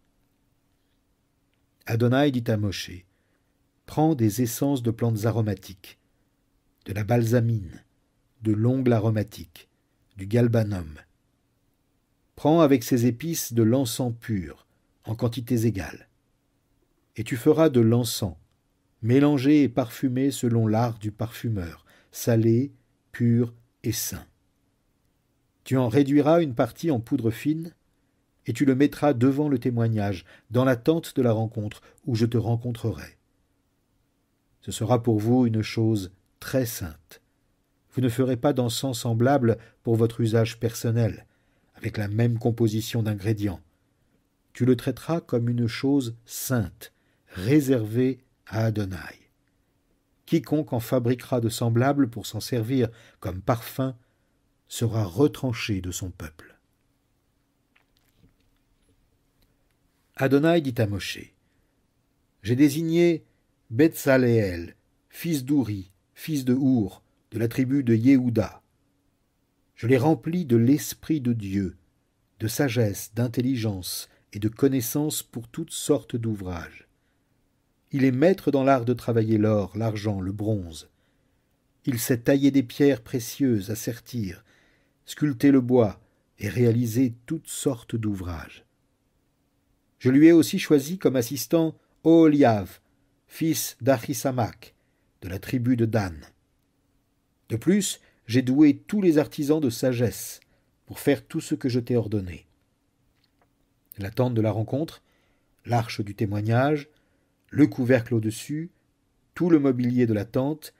Adonai dit à Moshe, « Prends des essences de plantes aromatiques, de la balsamine, de l'ongle aromatique, du galbanum. Prends avec ces épices de l'encens pur, en quantités égales. Et tu feras de l'encens, mélangé et parfumé selon l'art du parfumeur, salé, pur et saint. Tu en réduiras une partie en poudre fine, et tu le mettras devant le témoignage, dans la tente de la rencontre, où je te rencontrerai. Ce sera pour vous une chose très sainte. Vous ne ferez pas d'encens semblable pour votre usage personnel, avec la même composition d'ingrédients. Tu le traiteras comme une chose sainte, réservée à Adonai. Quiconque en fabriquera de semblables pour s'en servir comme parfum sera retranché de son peuple. Adonai dit à Moshe, « J'ai désigné Betsaléel, fils d'Ouri, fils de Our, de la tribu de Yehuda. Je l'ai rempli de l'Esprit de Dieu, de sagesse, d'intelligence et de connaissance pour toutes sortes d'ouvrages. Il est maître dans l'art de travailler l'or, l'argent, le bronze. Il sait tailler des pierres précieuses à sertir, sculpter le bois et réaliser toutes sortes d'ouvrages. Je lui ai aussi choisi comme assistant Oholiav, fils d'Achisamach, de la tribu de Dan. De plus, j'ai doué tous les artisans de sagesse pour faire tout ce que je t'ai ordonné. La tente de la rencontre, l'arche du témoignage, le couvercle au-dessus, tout le mobilier de la tente,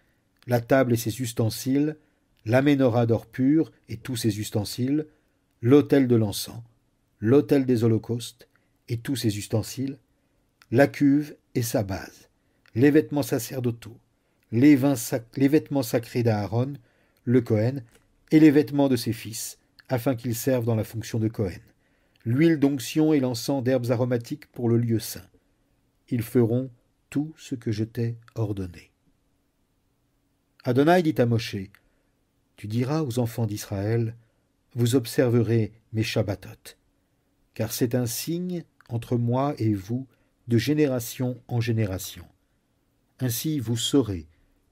la table et ses ustensiles, la ménorah d'or pur et tous ses ustensiles, l'autel de l'encens, l'autel des holocaustes et tous ses ustensiles, la cuve et sa base, les vêtements sacerdotaux, les vêtements sacrés d'Aaron, le Cohen, et les vêtements de ses fils, afin qu'ils servent dans la fonction de Cohen, l'huile d'onction et l'encens d'herbes aromatiques pour le lieu saint. Ils feront tout ce que je t'ai ordonné. Adonai dit à Moshe, tu diras aux enfants d'Israël, vous observerez mes Shabbatot, car c'est un signe entre moi et vous de génération en génération. Ainsi vous saurez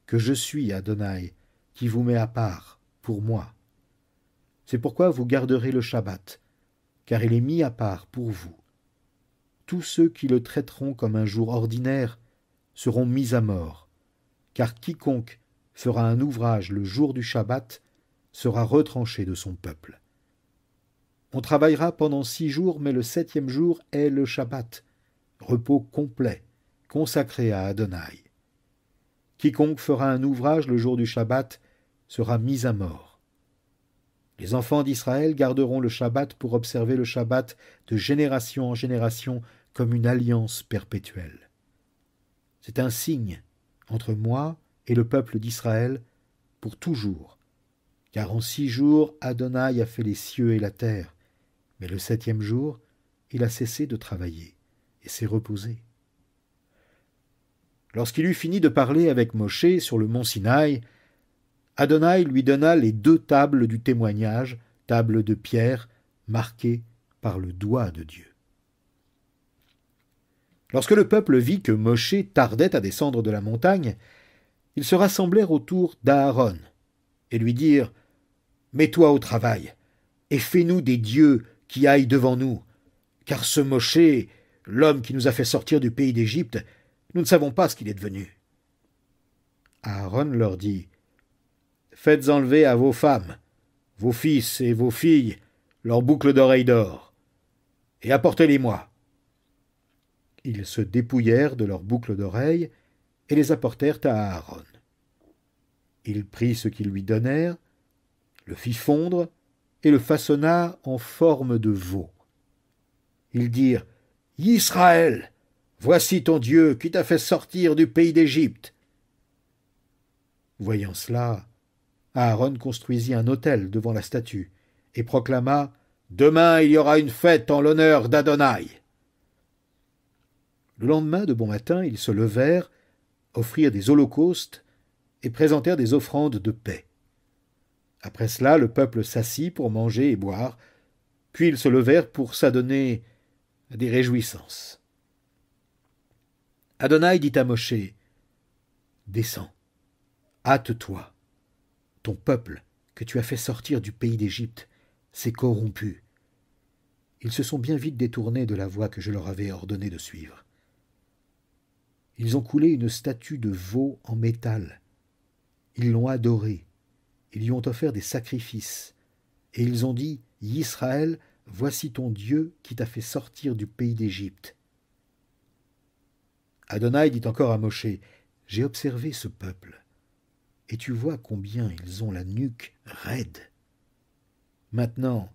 que je suis Adonai, qui vous met à part pour moi. C'est pourquoi vous garderez le Shabbat, car il est mis à part pour vous. Tous ceux qui le traiteront comme un jour ordinaire seront mis à mort, car quiconque fera un ouvrage le jour du Shabbat sera retranché de son peuple. On travaillera pendant 6 jours, mais le 7e jour est le Shabbat, repos complet, consacré à Adonai. Quiconque fera un ouvrage le jour du Shabbat sera mis à mort. Les enfants d'Israël garderont le Shabbat pour observer le Shabbat de génération en génération comme une alliance perpétuelle. C'est un signe entre moi et le peuple d'Israël pour toujours, car en 6 jours Adonai a fait les cieux et la terre, mais le 7e jour il a cessé de travailler et s'est reposé. Lorsqu'il eut fini de parler avec Moshe sur le mont Sinaï, Adonai lui donna les 2 tables du témoignage, tables de pierre, marquées par le doigt de Dieu. Lorsque le peuple vit que Moshe tardait à descendre de la montagne, ils se rassemblèrent autour d'Aaron et lui dirent « Mets-toi au travail et fais-nous des dieux qui aillent devant nous, car ce Moshe, l'homme qui nous a fait sortir du pays d'Égypte, nous ne savons pas ce qu'il est devenu. » Aaron leur dit « Faites enlever à vos femmes, vos fils et vos filles leurs boucles d'oreilles d'or, et apportez-les-moi. » Ils se dépouillèrent de leurs boucles d'oreilles et les apportèrent à Aaron. Il prit ce qu'ils lui donnèrent, le fit fondre et le façonna en forme de veau. Ils dirent « Israël, voici ton Dieu qui t'a fait sortir du pays d'Égypte. » Voyant cela, Aaron construisit un autel devant la statue et proclama « Demain il y aura une fête en l'honneur d'Adonai. » Le lendemain de bon matin, ils se levèrent, offrirent des holocaustes et présentèrent des offrandes de paix. Après cela, le peuple s'assit pour manger et boire, puis ils se levèrent pour s'adonner à des réjouissances. Adonai dit à Moshe « Descends, hâte-toi. Ton peuple, que tu as fait sortir du pays d'Égypte, s'est corrompu. Ils se sont bien vite détournés de la voie que je leur avais ordonné de suivre. Ils ont coulé une statue de veau en métal. Ils l'ont adorée. Ils lui ont offert des sacrifices. Et ils ont dit, « Israël, voici ton Dieu qui t'a fait sortir du pays d'Égypte. » Adonai dit encore à Moshe, « J'ai observé ce peuple. Et tu vois combien ils ont la nuque raide. Maintenant,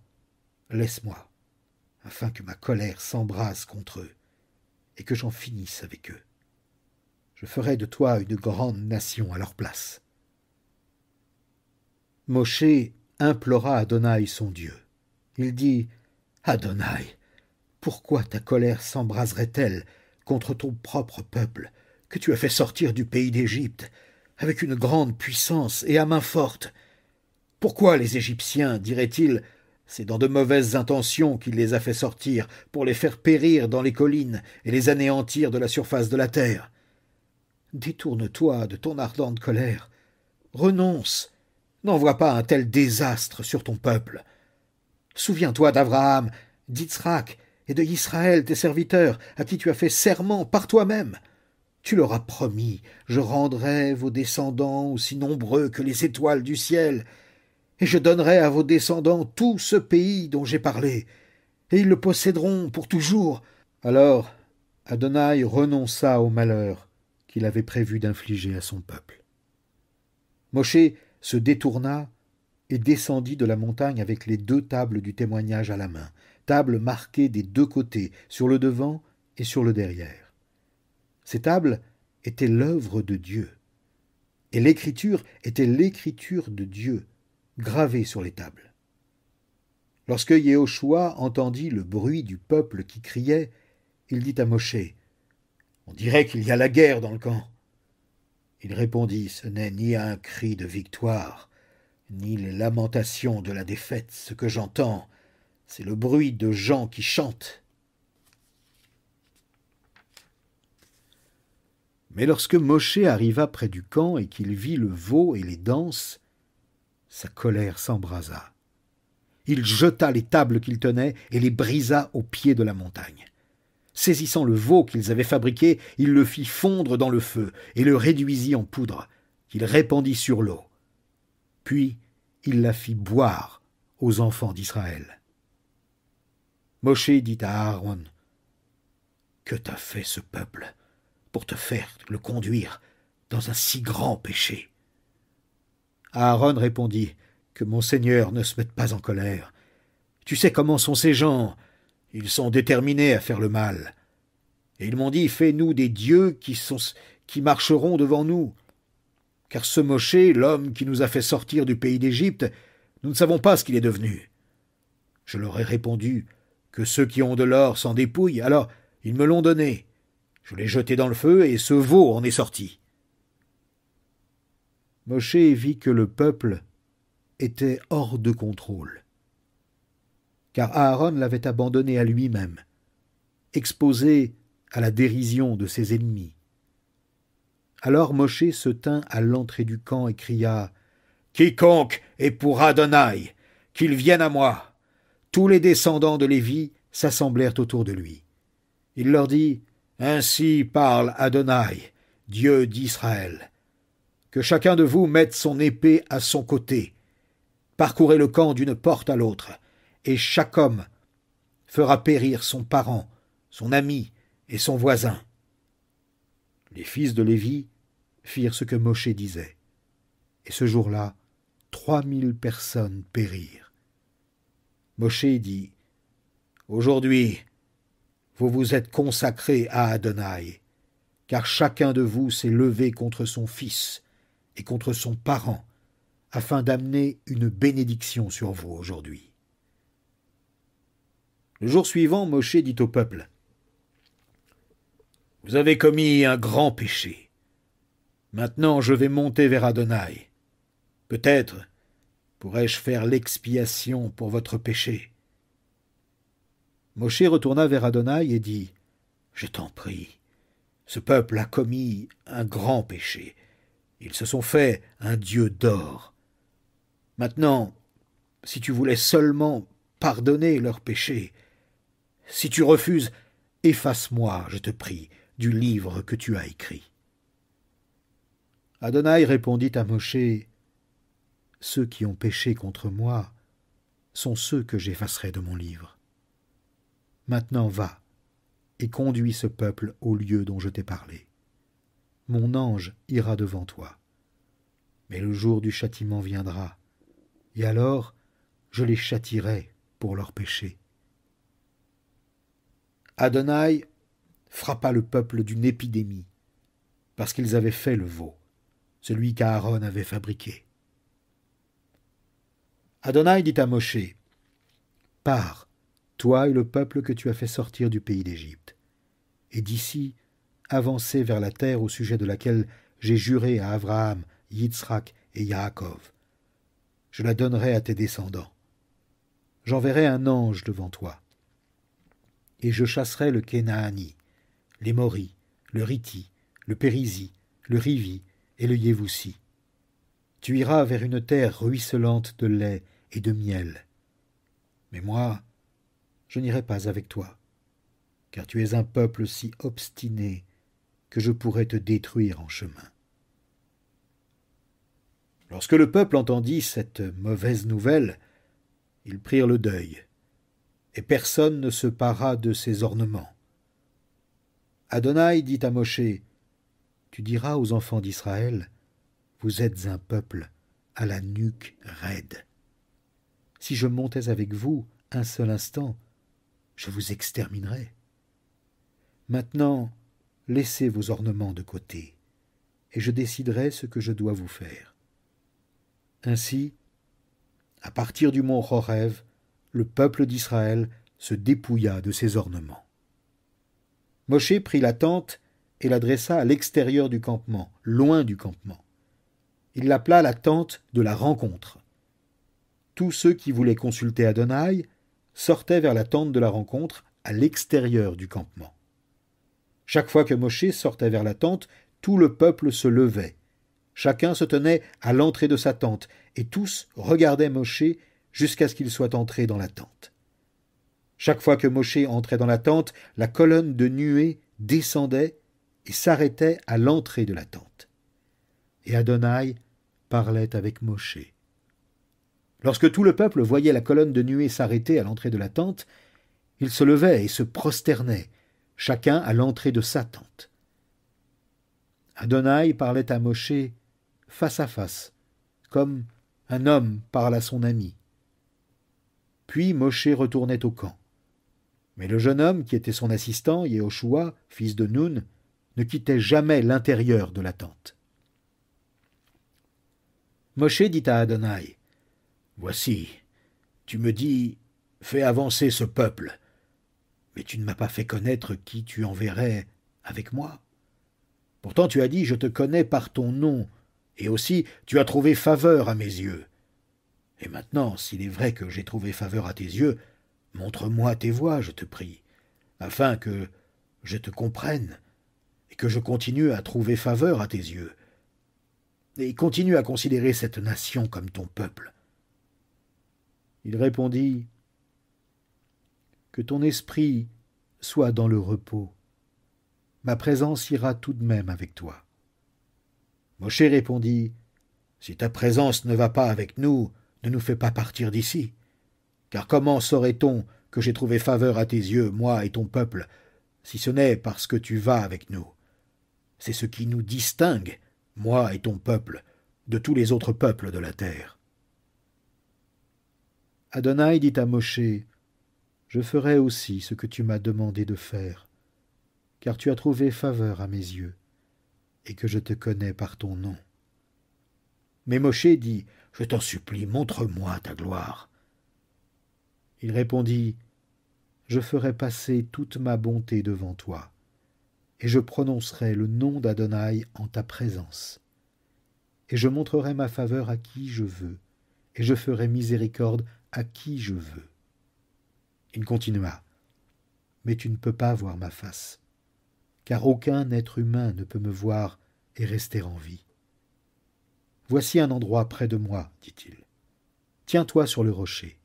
laisse-moi, afin que ma colère s'embrase contre eux, et que j'en finisse avec eux. Je ferai de toi une grande nation à leur place. » Moshe implora Adonai son Dieu. Il dit, « Adonai, pourquoi ta colère s'embraserait-elle contre ton propre peuple, que tu as fait sortir du pays d'Égypte, avec une grande puissance et à main forte? Pourquoi les Égyptiens, diraient-ils, c'est dans de mauvaises intentions qu'il les a fait sortir, pour les faire périr dans les collines et les anéantir de la surface de la terre? Détourne-toi de ton ardente colère. Renonce. N'envoie pas un tel désastre sur ton peuple. Souviens-toi d'Abraham, d'Itsrak et de Israël, tes serviteurs, à qui tu as fait serment par toi-même. Tu leur as promis, je rendrai vos descendants aussi nombreux que les étoiles du ciel, et je donnerai à vos descendants tout ce pays dont j'ai parlé, et ils le posséderont pour toujours. » Alors Adonai renonça au malheur qu'il avait prévu d'infliger à son peuple. Moshe se détourna et descendit de la montagne avec les 2 tables du témoignage à la main, tables marquées des 2 côtés, sur le devant et sur le derrière. Ces tables étaient l'œuvre de Dieu, et l'écriture était l'écriture de Dieu, gravés sur les tables. Lorsque Yehoshua entendit le bruit du peuple qui criait, il dit à Moshe, « On dirait qu'il y a la guerre dans le camp. » Il répondit, « Ce n'est ni un cri de victoire, ni les lamentations de la défaite. Ce que j'entends, c'est le bruit de gens qui chantent. » Mais lorsque Moshe arriva près du camp et qu'il vit le veau et les danses, sa colère s'embrasa. Il jeta les tables qu'il tenait et les brisa au pied de la montagne. Saisissant le veau qu'ils avaient fabriqué, il le fit fondre dans le feu et le réduisit en poudre, qu'il répandit sur l'eau. Puis il la fit boire aux enfants d'Israël. Moshe dit à Aaron, « Que t'a fait ce peuple pour te faire le conduire dans un si grand péché ?» Aaron répondit, « Que mon Seigneur ne se mette pas en colère. Tu sais comment sont ces gens. Ils sont déterminés à faire le mal. Et ils m'ont dit, fais-nous des dieux qui marcheront devant nous. Car ce Moshe, l'homme qui nous a fait sortir du pays d'Égypte, nous ne savons pas ce qu'il est devenu. Je leur ai répondu que ceux qui ont de l'or s'en dépouillent, alors ils me l'ont donné. Je l'ai jeté dans le feu et ce veau en est sorti. » Moshe vit que le peuple était hors de contrôle, car Aaron l'avait abandonné à lui-même, exposé à la dérision de ses ennemis. Alors Moshe se tint à l'entrée du camp et cria, « Quiconque est pour Adonai, qu'il vienne à moi. » Tous les descendants de Lévi s'assemblèrent autour de lui. Il leur dit, « Ainsi parle Adonai, Dieu d'Israël. Que chacun de vous mette son épée à son côté. Parcourez le camp d'une porte à l'autre, et chaque homme fera périr son parent, son ami et son voisin. » Les fils de Lévi firent ce que Moshe disait. Et ce jour-là, 3000 personnes périrent. Moshe dit, « Aujourd'hui, vous vous êtes consacrés à Adonai, car chacun de vous s'est levé contre son fils et contre son parent, afin d'amener une bénédiction sur vous aujourd'hui. » Le jour suivant, Moshe dit au peuple, « Vous avez commis un grand péché. Maintenant je vais monter vers Adonai. Peut-être pourrais-je faire l'expiation pour votre péché. » Moshe retourna vers Adonai et dit, « Je t'en prie, ce peuple a commis un grand péché. Ils se sont fait un dieu d'or. Maintenant, si tu voulais seulement pardonner leurs péchés, si tu refuses, efface-moi, je te prie, du livre que tu as écrit. » Adonai répondit à Moshe, « Ceux qui ont péché contre moi sont ceux que j'effacerai de mon livre. Maintenant va et conduis ce peuple au lieu dont je t'ai parlé. Mon ange ira devant toi. Mais le jour du châtiment viendra, et alors je les châtierai pour leurs péchés. » Adonai frappa le peuple d'une épidémie, parce qu'ils avaient fait le veau, celui qu'Aaron avait fabriqué. Adonai dit à Moshe, « Pars, toi et le peuple que tu as fait sortir du pays d'Égypte, et d'ici avancez vers la terre au sujet de laquelle j'ai juré à Abraham, Yitzhak et Yaakov. Je la donnerai à tes descendants. J'enverrai un ange devant toi, et je chasserai le Kénaani, l'Émori, le Riti, le Périzi, le Rivi et le Yévoussi. Tu iras vers une terre ruisselante de lait et de miel. Mais moi, je n'irai pas avec toi, car tu es un peuple si obstiné que je pourrais te détruire en chemin. » Lorsque le peuple entendit cette mauvaise nouvelle, ils prirent le deuil, et personne ne se para de ses ornements. Adonai dit à Moshe, « Tu diras aux enfants d'Israël, vous êtes un peuple à la nuque raide. Si je montais avec vous un seul instant, je vous exterminerais. Maintenant, laissez vos ornements de côté, et je déciderai ce que je dois vous faire. Ainsi, À partir du mont Horeb, le peuple d'Israël se dépouilla de ses ornements. Moshe prit la tente et la dressa à l'extérieur du campement, loin du campement. Il l'appela la tente de la rencontre. Tous ceux qui voulaient consulter Adonai sortaient vers la tente de la rencontre à l'extérieur du campement. Chaque fois que Moshe sortait vers la tente, tout le peuple se levait. Chacun se tenait à l'entrée de sa tente, et tous regardaient Moshe jusqu'à ce qu'il soit entré dans la tente. Chaque fois que Moshe entrait dans la tente, la colonne de nuée descendait et s'arrêtait à l'entrée de la tente. Et Adonai parlait avec Moshe. Lorsque tout le peuple voyait la colonne de nuée s'arrêter à l'entrée de la tente, il se levait et se prosternait, chacun à l'entrée de sa tente. Adonai parlait à Moshe face à face, comme un homme parle à son ami. Puis Moshe retournait au camp. Mais le jeune homme qui était son assistant, Yehoshua, fils de Nun, ne quittait jamais l'intérieur de la tente. Moshe dit à Adonai, « Voici, tu me dis, fais avancer ce peuple, mais tu ne m'as pas fait connaître qui tu enverrais avec moi. Pourtant tu as dit, je te connais par ton nom, et aussi tu as trouvé faveur à mes yeux. Et maintenant, s'il est vrai que j'ai trouvé faveur à tes yeux, montre-moi tes voies, je te prie, afin que je te comprenne, et que je continue à trouver faveur à tes yeux, et continue à considérer cette nation comme ton peuple. » Il répondit, « Que ton esprit soit dans le repos. Ma présence ira tout de même avec toi. » Moshe répondit, « Si ta présence ne va pas avec nous, ne nous fais pas partir d'ici. Car comment saurait-on que j'ai trouvé faveur à tes yeux, moi et ton peuple, si ce n'est parce que tu vas avec nous? C'est ce qui nous distingue, moi et ton peuple, de tous les autres peuples de la terre. » Adonai dit à Moshe, « Je ferai aussi ce que tu m'as demandé de faire, car tu as trouvé faveur à mes yeux, et que je te connais par ton nom. » Mais Moshe dit, « Je t'en supplie, montre-moi ta gloire. » Il répondit, « Je ferai passer toute ma bonté devant toi, et je prononcerai le nom d'Adonai en ta présence. Et je montrerai ma faveur à qui je veux, et je ferai miséricorde à qui je veux. » Il continua, « Mais tu ne peux pas voir ma face, car aucun être humain ne peut me voir et rester en vie. Voici un endroit près de moi, dit-il. Tiens-toi sur le rocher.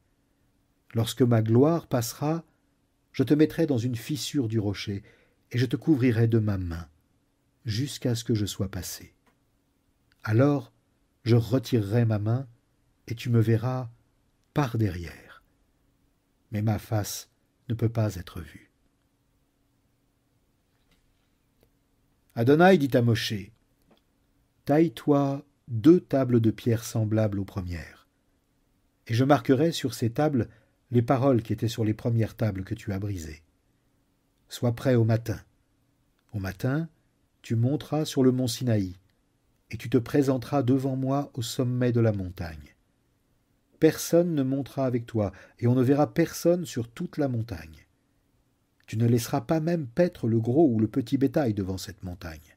Lorsque ma gloire passera, je te mettrai dans une fissure du rocher, et je te couvrirai de ma main, jusqu'à ce que je sois passé. Alors je retirerai ma main, et tu me verras par derrière. Mais ma face ne peut pas être vue. » Adonai dit à Moshe, « Taille-toi 2 tables de pierre semblables aux premières, et je marquerai sur ces tables les paroles qui étaient sur les premières tables que tu as brisées. Sois prêt au matin. Au matin, tu monteras sur le mont Sinaï, et tu te présenteras devant moi au sommet de la montagne. Personne ne montera avec toi, et on ne verra personne sur toute la montagne. Tu ne laisseras pas même paître le gros ou le petit bétail devant cette montagne. »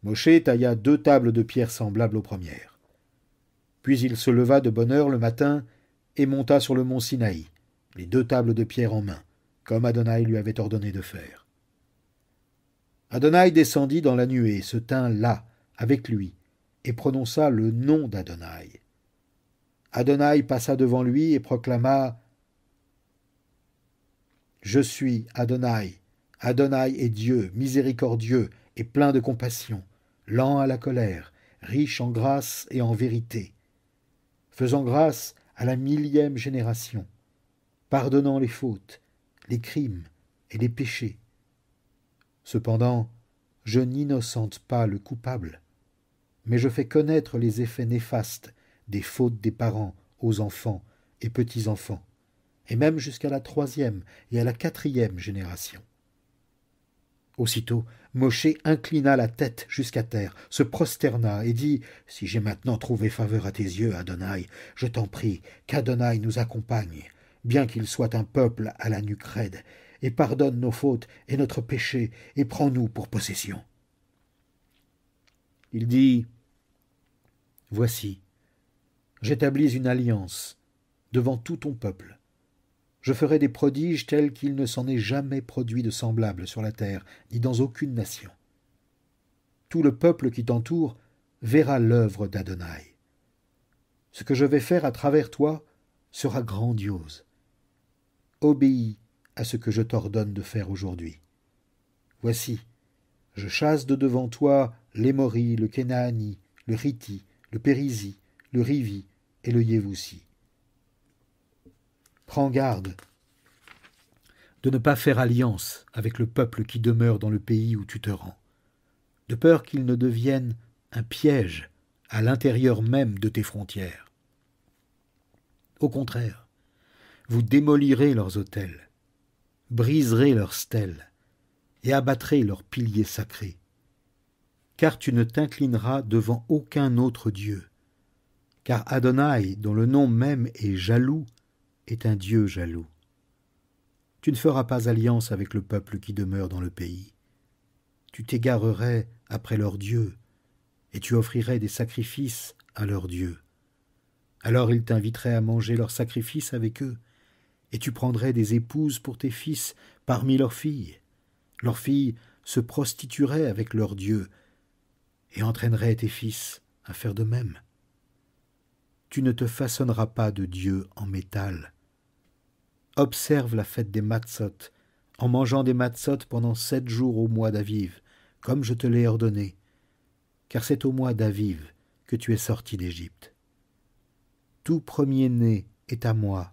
Moshe tailla 2 tables de pierre semblables aux premières. Puis il se leva de bonne heure le matin et monta sur le mont Sinaï, les 2 tables de pierre en main, comme Adonai lui avait ordonné de faire. Adonai descendit dans la nuée, se tint là, avec lui, et prononça le nom d'Adonai. Adonai passa devant lui et proclama « Je suis Adonai. Adonai est Dieu, miséricordieux et plein de compassion, lent à la colère, riche en grâce et en vérité, faisant grâce à la 1000e génération, pardonnant les fautes, les crimes et les péchés. Cependant, je n'innocente pas le coupable, mais je fais connaître les effets néfastes des fautes des parents aux enfants et petits-enfants, et même jusqu'à la 3e et à la 4e génération. Aussitôt, Moshe inclina la tête jusqu'à terre, se prosterna et dit « Si j'ai maintenant trouvé faveur à tes yeux, Adonai, je t'en prie, qu'Adonai nous accompagne, bien qu'il soit un peuple à la nuque raide, et pardonne nos fautes et notre péché, et prends-nous pour possession. » Il dit « Voici, j'établis une alliance devant tout ton peuple. Je ferai des prodiges tels qu'il ne s'en est jamais produit de semblables sur la terre, ni dans aucune nation. Tout le peuple qui t'entoure verra l'œuvre d'Adonai. Ce que je vais faire à travers toi sera grandiose. Obéis à ce que je t'ordonne de faire aujourd'hui. Voici, je chasse de devant toi l'Émori, le Kénaani, le Hitti, le Périzi, le Rivi et le Yévoussi. Prends garde de ne pas faire alliance avec le peuple qui demeure dans le pays où tu te rends, de peur qu'il ne devienne un piège à l'intérieur même de tes frontières. Au contraire, vous démolirez leurs autels, briserez leurs stèles et abattrez leurs piliers sacrés, car tu ne t'inclineras devant aucun autre Dieu, car Adonai, dont le nom même est jaloux, est un Dieu jaloux. Tu ne feras pas alliance avec le peuple qui demeure dans le pays. Tu t'égarerais après leurs dieux, et tu offrirais des sacrifices à leurs dieux. Alors ils t'inviteraient à manger leurs sacrifices avec eux, et tu prendrais des épouses pour tes fils parmi leurs filles. Leurs filles se prostitueraient avec leurs dieux, et entraîneraient tes fils à faire de même. Tu ne te façonneras pas de dieu en métal. Observe la fête des Matzot, en mangeant des Matzot pendant 7 jours au mois d'Aviv, comme je te l'ai ordonné, car c'est au mois d'Aviv que tu es sorti d'Égypte. Tout premier-né est à moi.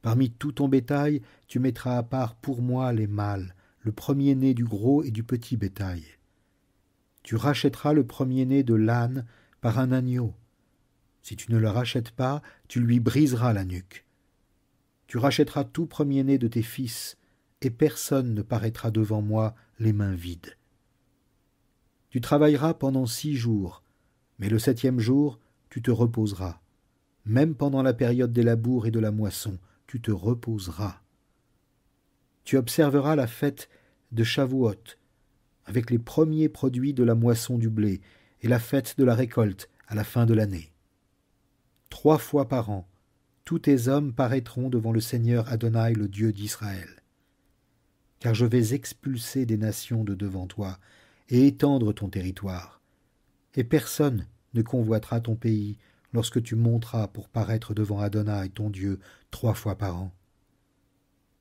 Parmi tout ton bétail, tu mettras à part pour moi les mâles, le premier-né du gros et du petit bétail. Tu rachèteras le premier-né de l'âne par un agneau. Si tu ne le rachètes pas, tu lui briseras la nuque. Tu rachèteras tout premier-né de tes fils, et personne ne paraîtra devant moi les mains vides. Tu travailleras pendant 6 jours, mais le 7e jour, tu te reposeras. Même pendant la période des labours et de la moisson, tu te reposeras. Tu observeras la fête de Shavuot, avec les premiers produits de la moisson du blé, et la fête de la récolte à la fin de l'année. 3 fois par an, tous tes hommes paraîtront devant le Seigneur Adonai, le Dieu d'Israël. Car je vais expulser des nations de devant toi et étendre ton territoire, et personne ne convoitera ton pays lorsque tu monteras pour paraître devant Adonai, ton Dieu, 3 fois par an.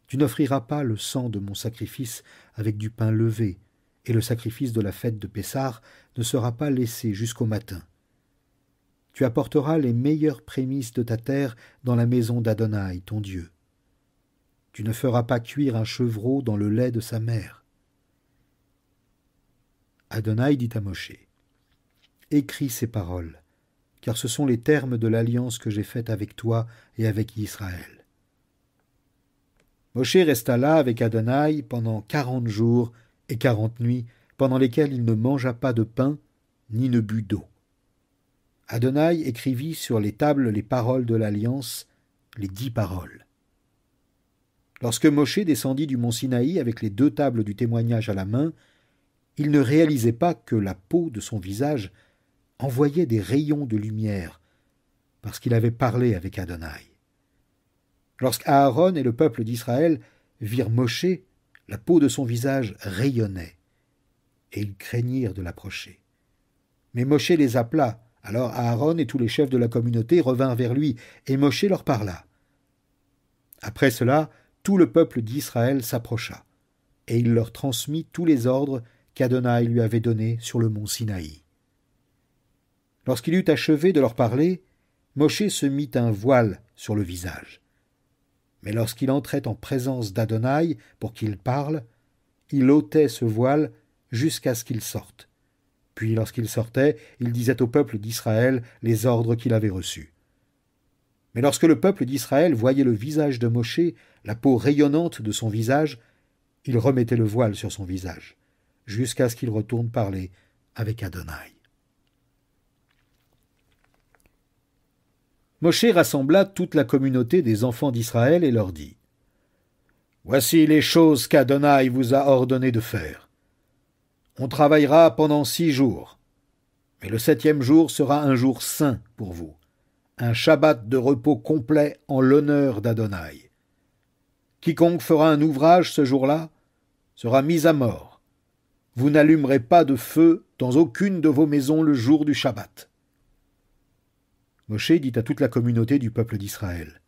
Tu n'offriras pas le sang de mon sacrifice avec du pain levé, et le sacrifice de la fête de Pessah ne sera pas laissé jusqu'au matin. Tu apporteras les meilleures prémices de ta terre dans la maison d'Adonai, ton Dieu. Tu ne feras pas cuire un chevreau dans le lait de sa mère. Adonai dit à Moshe, « Écris ces paroles, car ce sont les termes de l'alliance que j'ai faite avec toi et avec Israël. » Moshe resta là avec Adonai pendant 40 jours et 40 nuits, pendant lesquelles il ne mangea pas de pain ni ne but d'eau. Adonai écrivit sur les tables les paroles de l'Alliance, les 10 paroles. Lorsque Moshe descendit du mont Sinaï avec les 2 tables du témoignage à la main, il ne réalisait pas que la peau de son visage envoyait des rayons de lumière, parce qu'il avait parlé avec Adonai. Lorsqu'Aaron et le peuple d'Israël virent Moshe, la peau de son visage rayonnait, et ils craignirent de l'approcher. Mais Moshe les appela. Alors Aaron et tous les chefs de la communauté revinrent vers lui, et Moshe leur parla. Après cela, tout le peuple d'Israël s'approcha, et il leur transmit tous les ordres qu'Adonai lui avait donnés sur le mont Sinaï. Lorsqu'il eut achevé de leur parler, Moshe se mit un voile sur le visage. Mais lorsqu'il entrait en présence d'Adonai pour qu'il parle, il ôtait ce voile jusqu'à ce qu'il sorte. Puis, lorsqu'il sortait, il disait au peuple d'Israël les ordres qu'il avait reçus. Mais lorsque le peuple d'Israël voyait le visage de Moshe, la peau rayonnante de son visage, il remettait le voile sur son visage. jusqu'à ce qu'il retourne parler avec Adonai. Moshe rassembla toute la communauté des enfants d'Israël et leur dit : « Voici les choses qu'Adonai vous a ordonné de faire. On travaillera pendant 6 jours, mais le 7e jour sera un jour saint pour vous, un Shabbat de repos complet en l'honneur d'Adonai. Quiconque fera un ouvrage ce jour-là sera mis à mort. Vous n'allumerez pas de feu dans aucune de vos maisons le jour du Shabbat. » Moshe dit à toute la communauté du peuple d'Israël :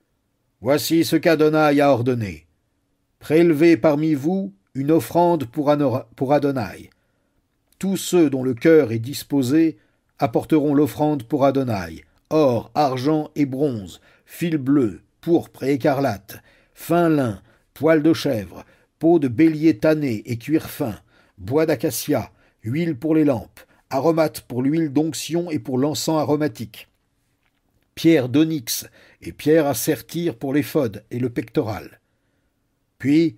« Voici ce qu'Adonai a ordonné. Prélevez parmi vous une offrande pour Adonai. Tous ceux dont le cœur est disposé apporteront l'offrande pour Adonai, or, argent et bronze, fil bleu, pourpre et écarlate, fin lin, poil de chèvre, peau de bélier tanné et cuir fin, bois d'acacia, huile pour les lampes, aromates pour l'huile d'onction et pour l'encens aromatique, pierre d'onyx et pierre à sertir pour l'éphod et le pectoral. Puis,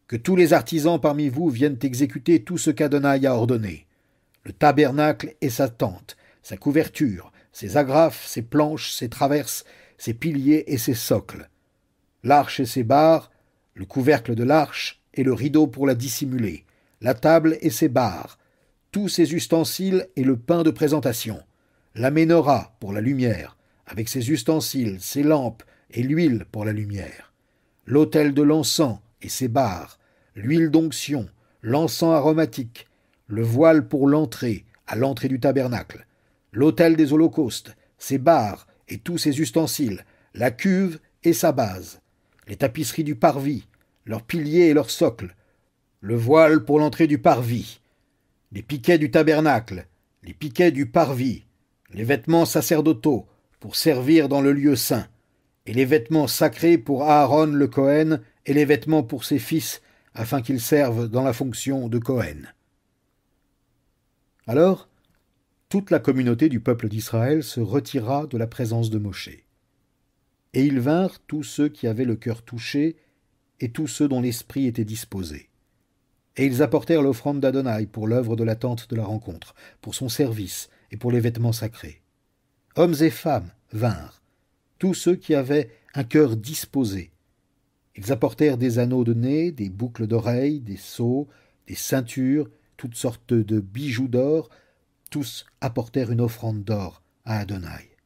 que tous les artisans parmi vous viennent exécuter tout ce qu'Adonai a ordonné, le tabernacle et sa tente, sa couverture, ses agrafes, ses planches, ses traverses, ses piliers et ses socles, l'arche et ses barres, le couvercle de l'arche et le rideau pour la dissimuler, la table et ses barres, tous ses ustensiles et le pain de présentation, la ménorah pour la lumière, avec ses ustensiles, ses lampes et l'huile pour la lumière, l'autel de l'encens et ses barres, l'huile d'onction, l'encens aromatique, le voile pour l'entrée, à l'entrée du tabernacle, l'autel des holocaustes, ses barres et tous ses ustensiles, la cuve et sa base, les tapisseries du parvis, leurs piliers et leurs socles, le voile pour l'entrée du parvis, les piquets du tabernacle, les piquets du parvis, les vêtements sacerdotaux pour servir dans le lieu saint, et les vêtements sacrés pour Aaron le Cohen et les vêtements pour ses fils, afin qu'ils servent dans la fonction de Cohen. Alors, toute la communauté du peuple d'Israël se retira de la présence de Moshe. Et ils vinrent tous ceux qui avaient le cœur touché et tous ceux dont l'esprit était disposé. Et ils apportèrent l'offrande d'Adonai pour l'œuvre de la tente de la rencontre, pour son service et pour les vêtements sacrés. Hommes et femmes vinrent, tous ceux qui avaient un cœur disposé. Ils apportèrent des anneaux de nez, des boucles d'oreilles, des sceaux, des ceintures, toutes sortes de bijoux d'or. Tous apportèrent une offrande d'or à Adonai.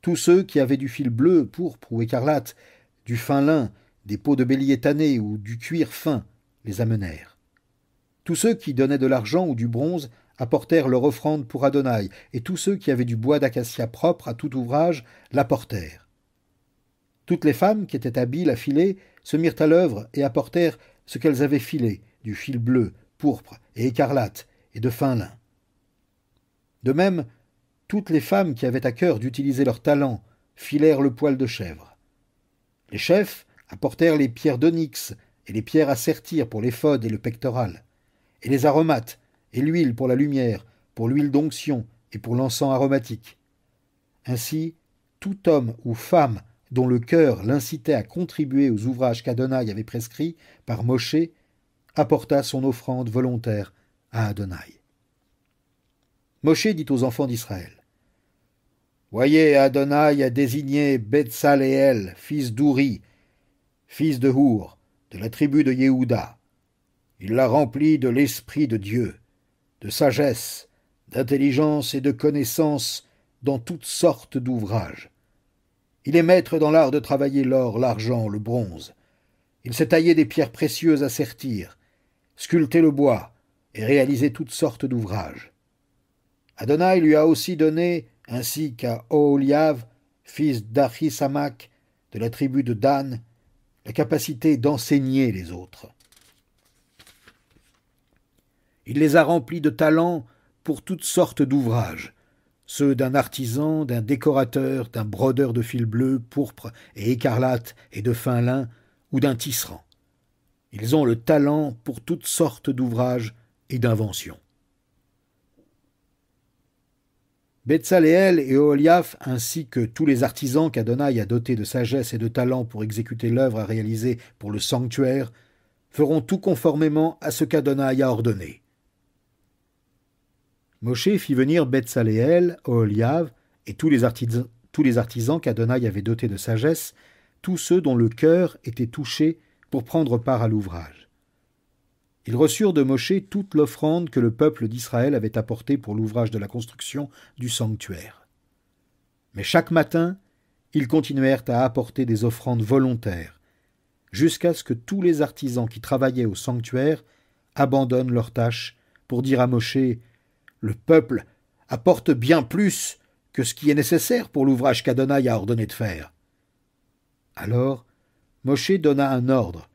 Tous ceux qui avaient du fil bleu, pourpre ou écarlate, du fin lin, des peaux de bélier tanné ou du cuir fin, les amenèrent. Tous ceux qui donnaient de l'argent ou du bronze apportèrent leur offrande pour Adonai, et tous ceux qui avaient du bois d'acacia propre à tout ouvrage l'apportèrent. Toutes les femmes qui étaient habiles à filer se mirent à l'œuvre et apportèrent ce qu'elles avaient filé, du fil bleu, pourpre et écarlate, et de fin lin. De même, toutes les femmes qui avaient à cœur d'utiliser leur talent filèrent le poil de chèvre. Les chefs apportèrent les pierres d'onyx et les pierres à sertir pour l'éphod et le pectoral, et les aromates et l'huile pour la lumière, pour l'huile d'onction et pour l'encens aromatique. Ainsi, tout homme ou femme dont le cœur l'incitait à contribuer aux ouvrages qu'Adonai avait prescrits par Moshe apporta son offrande volontaire à Adonai. Moshe dit aux enfants d'Israël : « Voyez, Adonai a désigné Betsaléel, fils d'Ouri, fils de Hour, de la tribu de Yehuda. Il l'a rempli de l'Esprit de Dieu, de sagesse, d'intelligence et de connaissance dans toutes sortes d'ouvrages. Il est maître dans l'art de travailler l'or, l'argent, le bronze. Il sait tailler des pierres précieuses à sertir, sculpter le bois et réaliser toutes sortes d'ouvrages. Adonai lui a aussi donné, ainsi qu'à Oholiav, fils d'Achisamak, de la tribu de Dan, la capacité d'enseigner les autres. Il les a remplis de talents pour toutes sortes d'ouvrages, ceux d'un artisan, d'un décorateur, d'un brodeur de fil bleu, pourpre et écarlate et de fin lin, ou d'un tisserand. Ils ont le talent pour toutes sortes d'ouvrages et d'inventions. Betsaléel et Oholiav, ainsi que tous les artisans qu'Adonai a dotés de sagesse et de talent pour exécuter l'œuvre à réaliser pour le sanctuaire, feront tout conformément à ce qu'Adonai a ordonné. » Moshe fit venir Betsaléel, Oholiav et tous les artisans qu'Adonai avait dotés de sagesse, tous ceux dont le cœur était touché pour prendre part à l'ouvrage. Ils reçurent de Moshe toute l'offrande que le peuple d'Israël avait apportée pour l'ouvrage de la construction du sanctuaire. Mais chaque matin, ils continuèrent à apporter des offrandes volontaires, jusqu'à ce que tous les artisans qui travaillaient au sanctuaire abandonnent leurs tâches pour dire à Moshe « Le peuple apporte bien plus que ce qui est nécessaire pour l'ouvrage qu'Adonai a ordonné de faire. » Alors, Moshe donna un ordre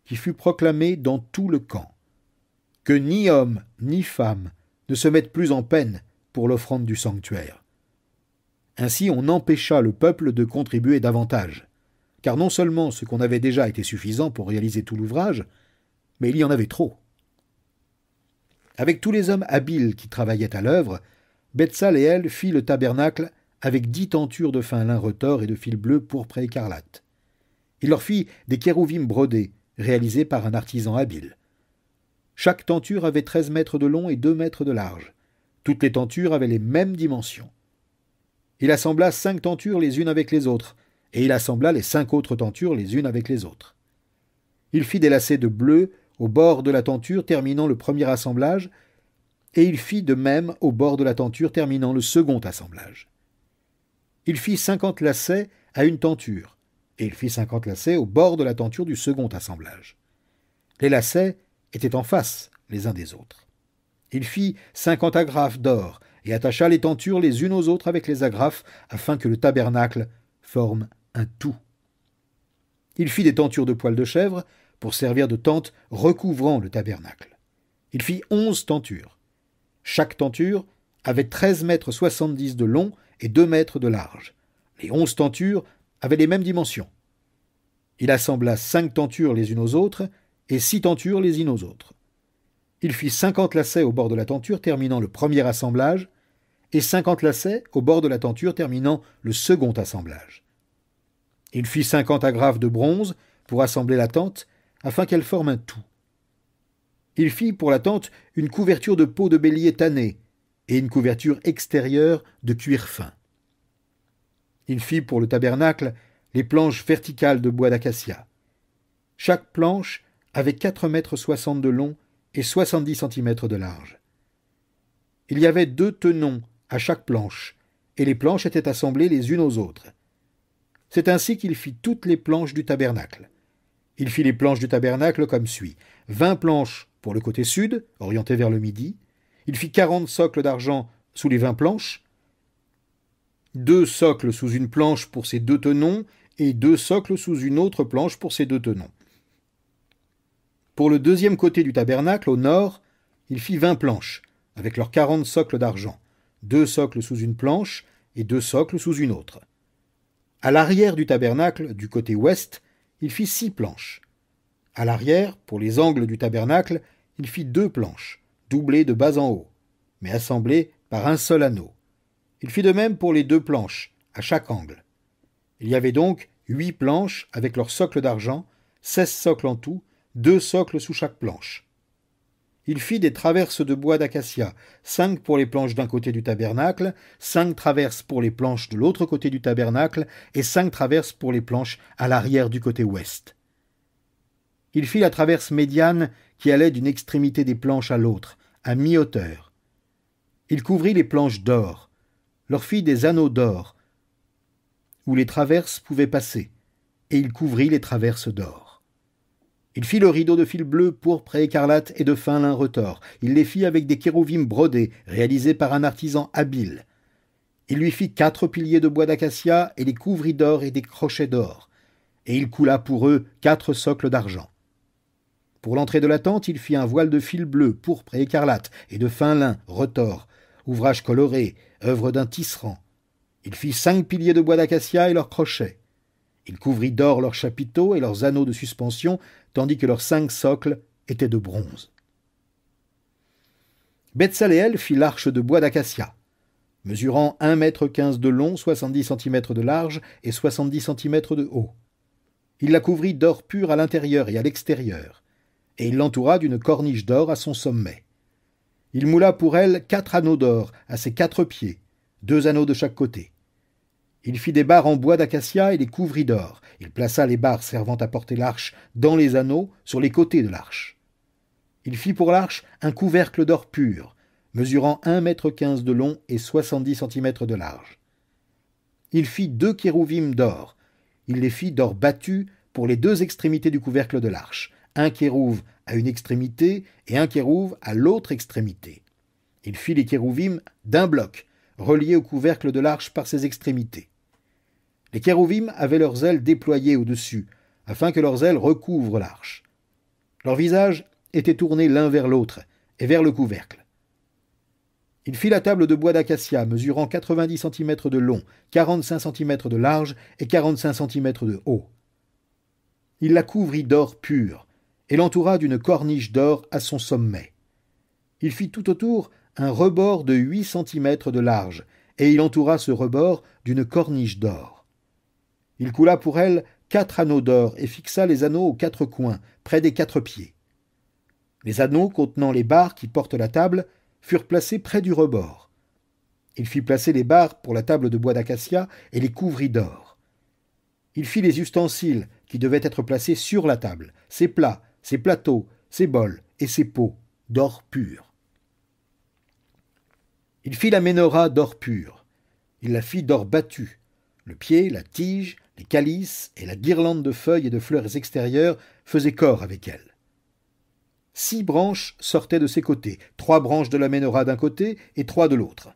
qui fut proclamé dans tout le camp, que ni homme ni femme ne se mettent plus en peine pour l'offrande du sanctuaire. Ainsi on empêcha le peuple de contribuer davantage, car non seulement ce qu'on avait déjà était suffisant pour réaliser tout l'ouvrage, mais il y en avait trop. Avec tous les hommes habiles qui travaillaient à l'œuvre, Betsaléel fit le tabernacle avec 10 tentures de fin lin retors et de fil bleu, pourpre et écarlate. Il leur fit des kérouvim brodés, réalisés par un artisan habile. Chaque tenture avait 13 mètres de long et 2 mètres de large. Toutes les tentures avaient les mêmes dimensions. Il assembla 5 tentures les unes avec les autres, et il assembla les 5 autres tentures les unes avec les autres. Il fit des lacets de bleu au bord de la tenture terminant le premier assemblage, et il fit de même au bord de la tenture terminant le second assemblage. Il fit 50 lacets à une tenture, et il fit 50 lacets au bord de la tenture du second assemblage. Les lacets étaient en face les uns des autres. Il fit 50 agrafes d'or, et attacha les tentures les unes aux autres avec les agrafes, afin que le tabernacle forme un tout. Il fit des tentures de poil de chèvre, pour servir de tente recouvrant le tabernacle. Il fit 11 tentures. Chaque tenture avait 13 mètres 70 de long et 2 mètres de large. Les 11 tentures avaient les mêmes dimensions. Il assembla 5 tentures les unes aux autres et 6 tentures les unes aux autres. Il fit 50 lacets au bord de la tenture terminant le premier assemblage et 50 lacets au bord de la tenture terminant le second assemblage. Il fit 50 agrafes de bronze pour assembler la tente afin qu'elle forme un tout. Il fit pour la tente une couverture de peau de bélier tannée et une couverture extérieure de cuir fin. Il fit pour le tabernacle les planches verticales de bois d'acacia. Chaque planche avait 4 mètres 60 de long et 70 centimètres de large. Il y avait 2 tenons à chaque planche, et les planches étaient assemblées les unes aux autres. C'est ainsi qu'il fit toutes les planches du tabernacle. Il fit les planches du tabernacle comme suit. 20 planches pour le côté sud, orienté vers le midi. Il fit 40 socles d'argent sous les 20 planches, 2 socles sous une planche pour ces 2 tenons, et 2 socles sous une autre planche pour ces 2 tenons. Pour le deuxième côté du tabernacle, au nord, il fit 20 planches, avec leurs 40 socles d'argent, 2 socles sous une planche et 2 socles sous une autre. À l'arrière du tabernacle, du côté ouest, il fit 6 planches. À l'arrière, pour les angles du tabernacle, il fit 2 planches, doublées de bas en haut, mais assemblées par un seul anneau. Il fit de même pour les 2 planches, à chaque angle. Il y avait donc 8 planches avec leurs socles d'argent, 16 socles en tout, 2 socles sous chaque planche. Il fit des traverses de bois d'acacia, 5 pour les planches d'un côté du tabernacle, 5 traverses pour les planches de l'autre côté du tabernacle, et 5 traverses pour les planches à l'arrière du côté ouest. Il fit la traverse médiane qui allait d'une extrémité des planches à l'autre, à mi-hauteur. Il couvrit les planches d'or, leur fit des anneaux d'or, où les traverses pouvaient passer, et il couvrit les traverses d'or. Il fit le rideau de fil bleu, pourpre et écarlate et de fin lin retors. Il les fit avec des kérouvim brodés, réalisés par un artisan habile. Il lui fit 4 piliers de bois d'acacia et les couvrit d'or et des crochets d'or. Et il coula pour eux 4 socles d'argent. Pour l'entrée de la tente, il fit un voile de fil bleu, pourpre et écarlate et de fin lin retors, ouvrage coloré, œuvre d'un tisserand. Il fit 5 piliers de bois d'acacia et leurs crochets. Il couvrit d'or leurs chapiteaux et leurs anneaux de suspension, tandis que leurs 5 socles étaient de bronze. Betsaléel fit l'arche de bois d'acacia, mesurant 1,15 m de long, 70 cm de large et 70 cm de haut. Il la couvrit d'or pur à l'intérieur et à l'extérieur, et il l'entoura d'une corniche d'or à son sommet. Il moula pour elle 4 anneaux d'or à ses 4 pieds, 2 anneaux de chaque côté. Il fit des barres en bois d'acacia et les couvrit d'or. Il plaça les barres servant à porter l'arche dans les anneaux sur les côtés de l'arche. Il fit pour l'arche un couvercle d'or pur, mesurant 1,15 m de long et 70 cm de large. Il fit 2 kérouvim d'or. Il les fit d'or battu pour les 2 extrémités du couvercle de l'arche, un kérouv à une extrémité et un kérouv à l'autre extrémité. Il fit les kérouvim d'un bloc, reliés au couvercle de l'arche par ses extrémités. Les kérouvim avaient leurs ailes déployées au-dessus, afin que leurs ailes recouvrent l'arche. Leurs visages étaient tournés l'un vers l'autre et vers le couvercle. Il fit la table de bois d'acacia mesurant 90 cm de long, 45 cm de large et 45 cm de haut. Il la couvrit d'or pur et l'entoura d'une corniche d'or à son sommet. Il fit tout autour un rebord de 8 cm de large et il entoura ce rebord d'une corniche d'or. Il coula pour elle 4 anneaux d'or et fixa les anneaux aux 4 coins, près des 4 pieds. Les anneaux contenant les barres qui portent la table furent placés près du rebord. Il fit placer les barres pour la table de bois d'acacia et les couvrit d'or. Il fit les ustensiles qui devaient être placés sur la table, ses plats, ses plateaux, ses bols et ses pots, d'or pur. Il fit la ménorah d'or pur. Il la fit d'or battu. Le pied, la tige, les calices et la guirlande de feuilles et de fleurs extérieures faisaient corps avec elle. 6 branches sortaient de ses côtés, 3 branches de la ménorah d'un côté et 3 de l'autre.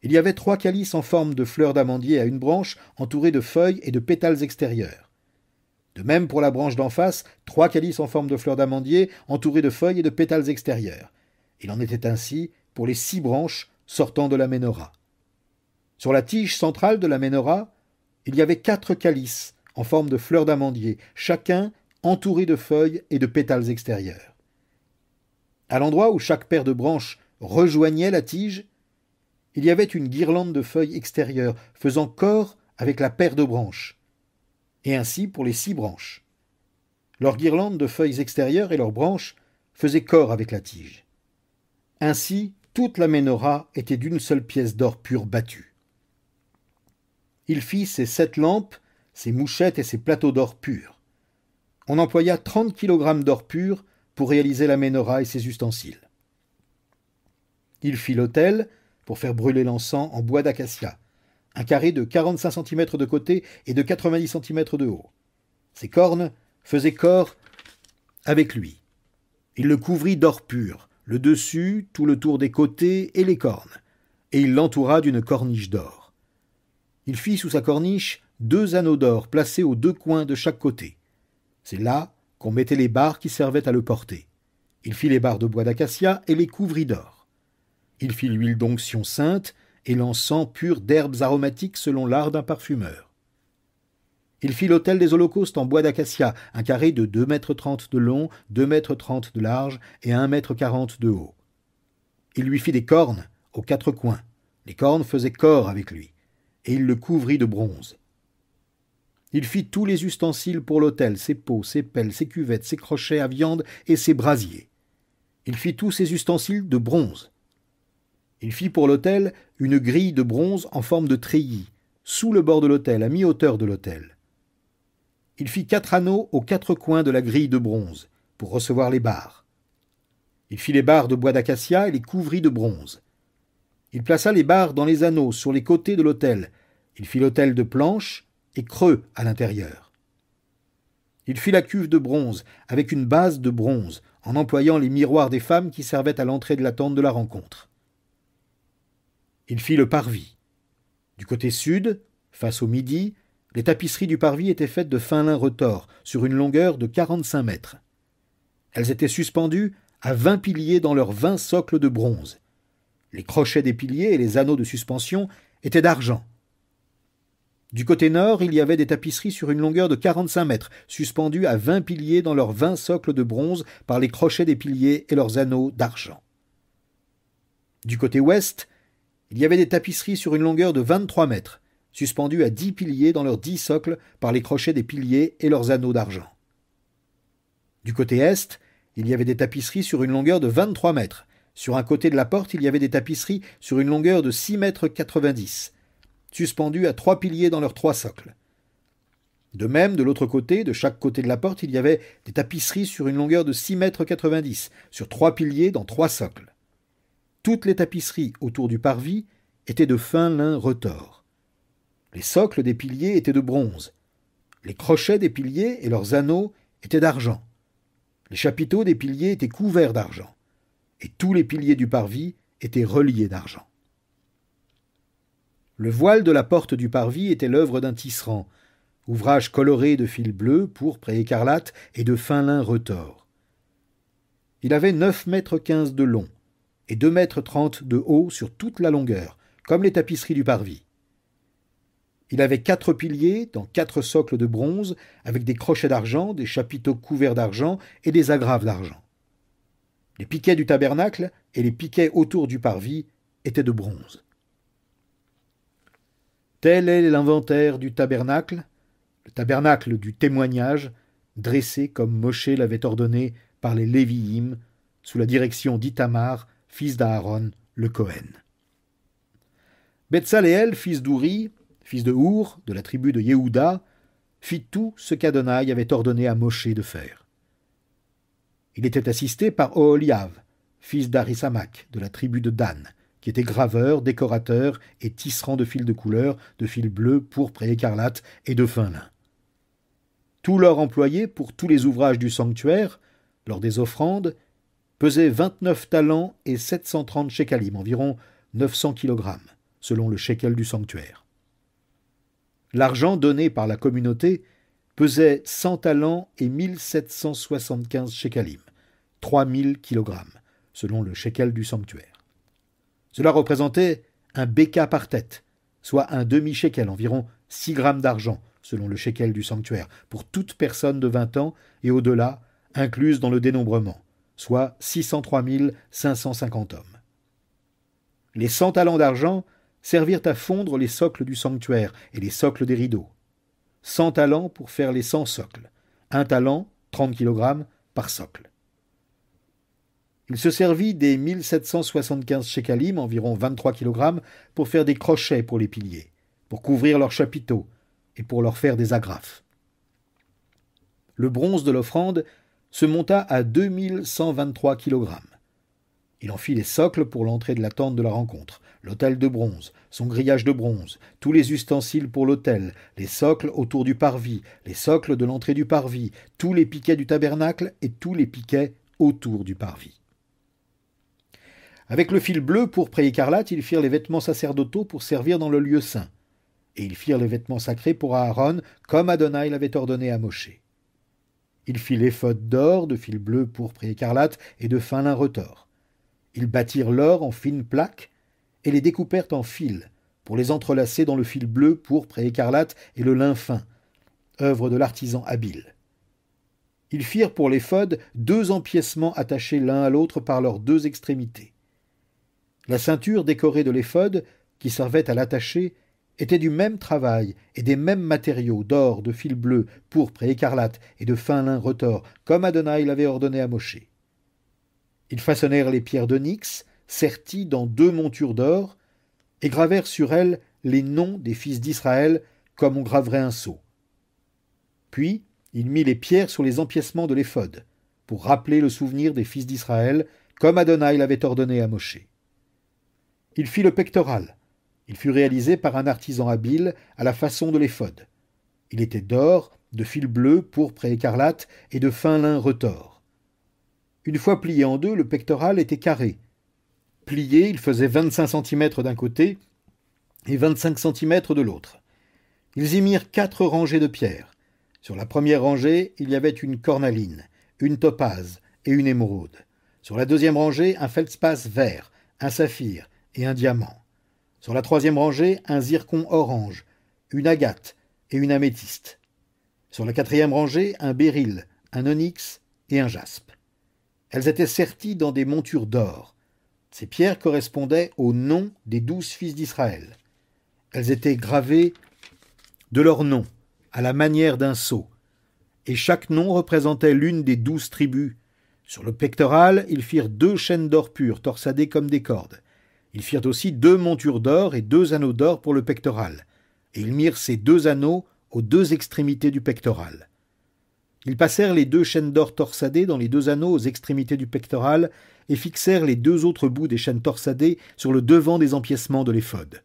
Il y avait 3 calices en forme de fleurs d'amandier à une branche entourées de feuilles et de pétales extérieurs. De même pour la branche d'en face, 3 calices en forme de fleurs d'amandier entourées de feuilles et de pétales extérieurs. Il en était ainsi pour les 6 branches sortant de la ménorah. Sur la tige centrale de la ménorah, il y avait 4 calices en forme de fleurs d'amandier, chacun entouré de feuilles et de pétales extérieurs. À l'endroit où chaque paire de branches rejoignait la tige, il y avait une guirlande de feuilles extérieures faisant corps avec la paire de branches, et ainsi pour les 6 branches. Leurs guirlandes de feuilles extérieures et leurs branches faisaient corps avec la tige. Ainsi, toute la ménorah était d'une seule pièce d'or pur battu. Il fit ses 7 lampes, ses mouchettes et ses plateaux d'or pur. On employa 30 kg d'or pur pour réaliser la ménorah et ses ustensiles. Il fit l'autel pour faire brûler l'encens en bois d'acacia, un carré de 45 cm de côté et de 90 cm de haut. Ses cornes faisaient corps avec lui. Il le couvrit d'or pur, le dessus, tout le tour des côtés et les cornes, et il l'entoura d'une corniche d'or. Il fit sous sa corniche 2 anneaux d'or placés aux 2 coins de chaque côté. C'est là qu'on mettait les barres qui servaient à le porter. Il fit les barres de bois d'acacia et les couvrit d'or. Il fit l'huile d'onction sainte et l'encens pur d'herbes aromatiques selon l'art d'un parfumeur. Il fit l'autel des holocaustes en bois d'acacia, un carré de 2,30 m de long, 2,30 m de large et 1,40 m de haut. Il lui fit des cornes aux 4 coins. Les cornes faisaient corps avec lui, et il le couvrit de bronze. Il fit tous les ustensiles pour l'autel, ses pots, ses pelles, ses cuvettes, ses crochets à viande et ses brasiers. Il fit tous ses ustensiles de bronze. Il fit pour l'autel une grille de bronze en forme de treillis, sous le bord de l'autel, à mi-hauteur de l'autel. Il fit 4 anneaux aux 4 coins de la grille de bronze, pour recevoir les barres. Il fit les barres de bois d'acacia et les couvrit de bronze. Il plaça les barres dans les anneaux sur les côtés de l'autel. Il fit l'autel de planches et creux à l'intérieur. Il fit la cuve de bronze avec une base de bronze, en employant les miroirs des femmes qui servaient à l'entrée de la tente de la rencontre. Il fit le parvis. Du côté sud, face au midi, les tapisseries du parvis étaient faites de fin lin retors, sur une longueur de 45 mètres. Elles étaient suspendues à 20 piliers dans leurs 20 socles de bronze. Les crochets des piliers et les anneaux de suspension étaient d'argent. Du côté nord, il y avait des tapisseries sur une longueur de 45 mètres, suspendues à 20 piliers dans leurs 20 socles de bronze par les crochets des piliers et leurs anneaux d'argent. Du côté ouest, il y avait des tapisseries sur une longueur de 23 mètres, suspendues à 10 piliers dans leurs 10 socles par les crochets des piliers et leurs anneaux d'argent. Du côté est, il y avait des tapisseries sur une longueur de 23 mètres. Sur un côté de la porte, il y avait des tapisseries sur une longueur de 6 mètres 90, suspendues à 3 piliers dans leurs 3 socles. De même, de l'autre côté, de chaque côté de la porte, il y avait des tapisseries sur une longueur de 6 mètres 90, sur 3 piliers dans 3 socles. Toutes les tapisseries autour du parvis étaient de fin lin retors. Les socles des piliers étaient de bronze. Les crochets des piliers et leurs anneaux étaient d'argent. Les chapiteaux des piliers étaient couverts d'argent. Et tous les piliers du parvis étaient reliés d'argent. Le voile de la porte du parvis était l'œuvre d'un tisserand, ouvrage coloré de fil bleu, pourpre et écarlate et de fin lin retors. Il avait 9 mètres 15 de long et 2 mètres 30 de haut sur toute la longueur, comme les tapisseries du parvis. Il avait 4 piliers dans 4 socles de bronze, avec des crochets d'argent, des chapiteaux couverts d'argent et des agrafes d'argent. Les piquets du tabernacle et les piquets autour du parvis étaient de bronze. Tel est l'inventaire du tabernacle, le tabernacle du témoignage, dressé comme Moshe l'avait ordonné par les Léviïm, sous la direction d'Ithamar, fils d'Aaron, le Cohen. Betsaléel, fils d'Ouri, fils de Our, de la tribu de Yehuda, fit tout ce qu'Adonai avait ordonné à Moshe de faire. Il était assisté par Oholiav, fils d'Arisamac, de la tribu de Dan, qui était graveur, décorateur et tisserand de fils de couleur, de fils bleus, pourpre et écarlate et de fin lin. Tous leurs employés pour tous les ouvrages du sanctuaire, lors des offrandes, pesaient 29 talents et 730 shekalim, environ 900 kg, selon le shekel du sanctuaire. L'argent donné par la communauté pesait 100 talents et 1775 shekalim, 3000 kg, selon le shekel du sanctuaire. Cela représentait un béka par tête, soit un demi-shekel, environ 6 grammes d'argent, selon le shekel du sanctuaire, pour toute personne de 20 ans et au-delà, incluse dans le dénombrement, soit 603 550 hommes. Les 100 talents d'argent servirent à fondre les socles du sanctuaire et les socles des rideaux. 100 talents pour faire les 100 socles, 1 talent, 30 kg, par socle. Il se servit des 1775 shekalim, environ 23 kg, pour faire des crochets pour les piliers, pour couvrir leurs chapiteaux et pour leur faire des agrafes. Le bronze de l'offrande se monta à 2123 kg. Il en fit les socles pour l'entrée de la tente de la rencontre, l'autel de bronze, son grillage de bronze, tous les ustensiles pour l'autel, les socles autour du parvis, les socles de l'entrée du parvis, tous les piquets du tabernacle et tous les piquets autour du parvis. Avec le fil bleu, pourpre et écarlate, ils firent les vêtements sacerdotaux pour servir dans le lieu saint. Et ils firent les vêtements sacrés pour Aaron, comme Adonai l'avait ordonné à Moshe. Il fit l'éphod d'or, de fil bleu, pourpre et écarlate, et de fin lin retors. Ils bâtirent l'or en fines plaques, et les découpèrent en fils, pour les entrelacer dans le fil bleu, pourpre et écarlate, et le lin fin, œuvre de l'artisan habile. Ils firent pour l'éphod 2 empiècements attachés l'un à l'autre par leurs 2 extrémités. La ceinture décorée de l'éphod, qui servait à l'attacher, était du même travail et des mêmes matériaux d'or, de fil bleu, pourpre et écarlate et de fin lin retors, comme Adonai l'avait ordonné à Moshe. Ils façonnèrent les pierres d'onyx, serties dans 2 montures d'or, et gravèrent sur elles les noms des fils d'Israël, comme on graverait un sceau. Puis, il mit les pierres sur les empiècements de l'éphod, pour rappeler le souvenir des fils d'Israël, comme Adonai l'avait ordonné à Moshe. Il fit le pectoral. Il fut réalisé par un artisan habile à la façon de l'éphod. Il était d'or, de fil bleu, pourpre et écarlate, et de fin lin retors. Une fois plié en 2, le pectoral était carré. Plié, il faisait 25 cm d'un côté et 25 cm de l'autre. Ils y mirent 4 rangées de pierres. Sur la première rangée, il y avait une cornaline, une topaze et une émeraude. Sur la deuxième rangée, un feldspath vert, un saphir et un diamant. Sur la troisième rangée, un zircon orange, une agate et une améthyste. Sur la quatrième rangée, un béryl, un onyx et un jaspe. Elles étaient serties dans des montures d'or. Ces pierres correspondaient aux noms des 12 fils d'Israël. Elles étaient gravées de leur nom, à la manière d'un sceau. et chaque nom représentait l'une des 12 tribus. Sur le pectoral, ils firent 2 chaînes d'or pur, torsadées comme des cordes. Ils firent aussi 2 montures d'or et 2 anneaux d'or pour le pectoral. Et ils mirent ces 2 anneaux aux 2 extrémités du pectoral. Ils passèrent les 2 chaînes d'or torsadées dans les 2 anneaux aux extrémités du pectoral et fixèrent les 2 autres bouts des chaînes torsadées sur le devant des empiècements de l'éphod.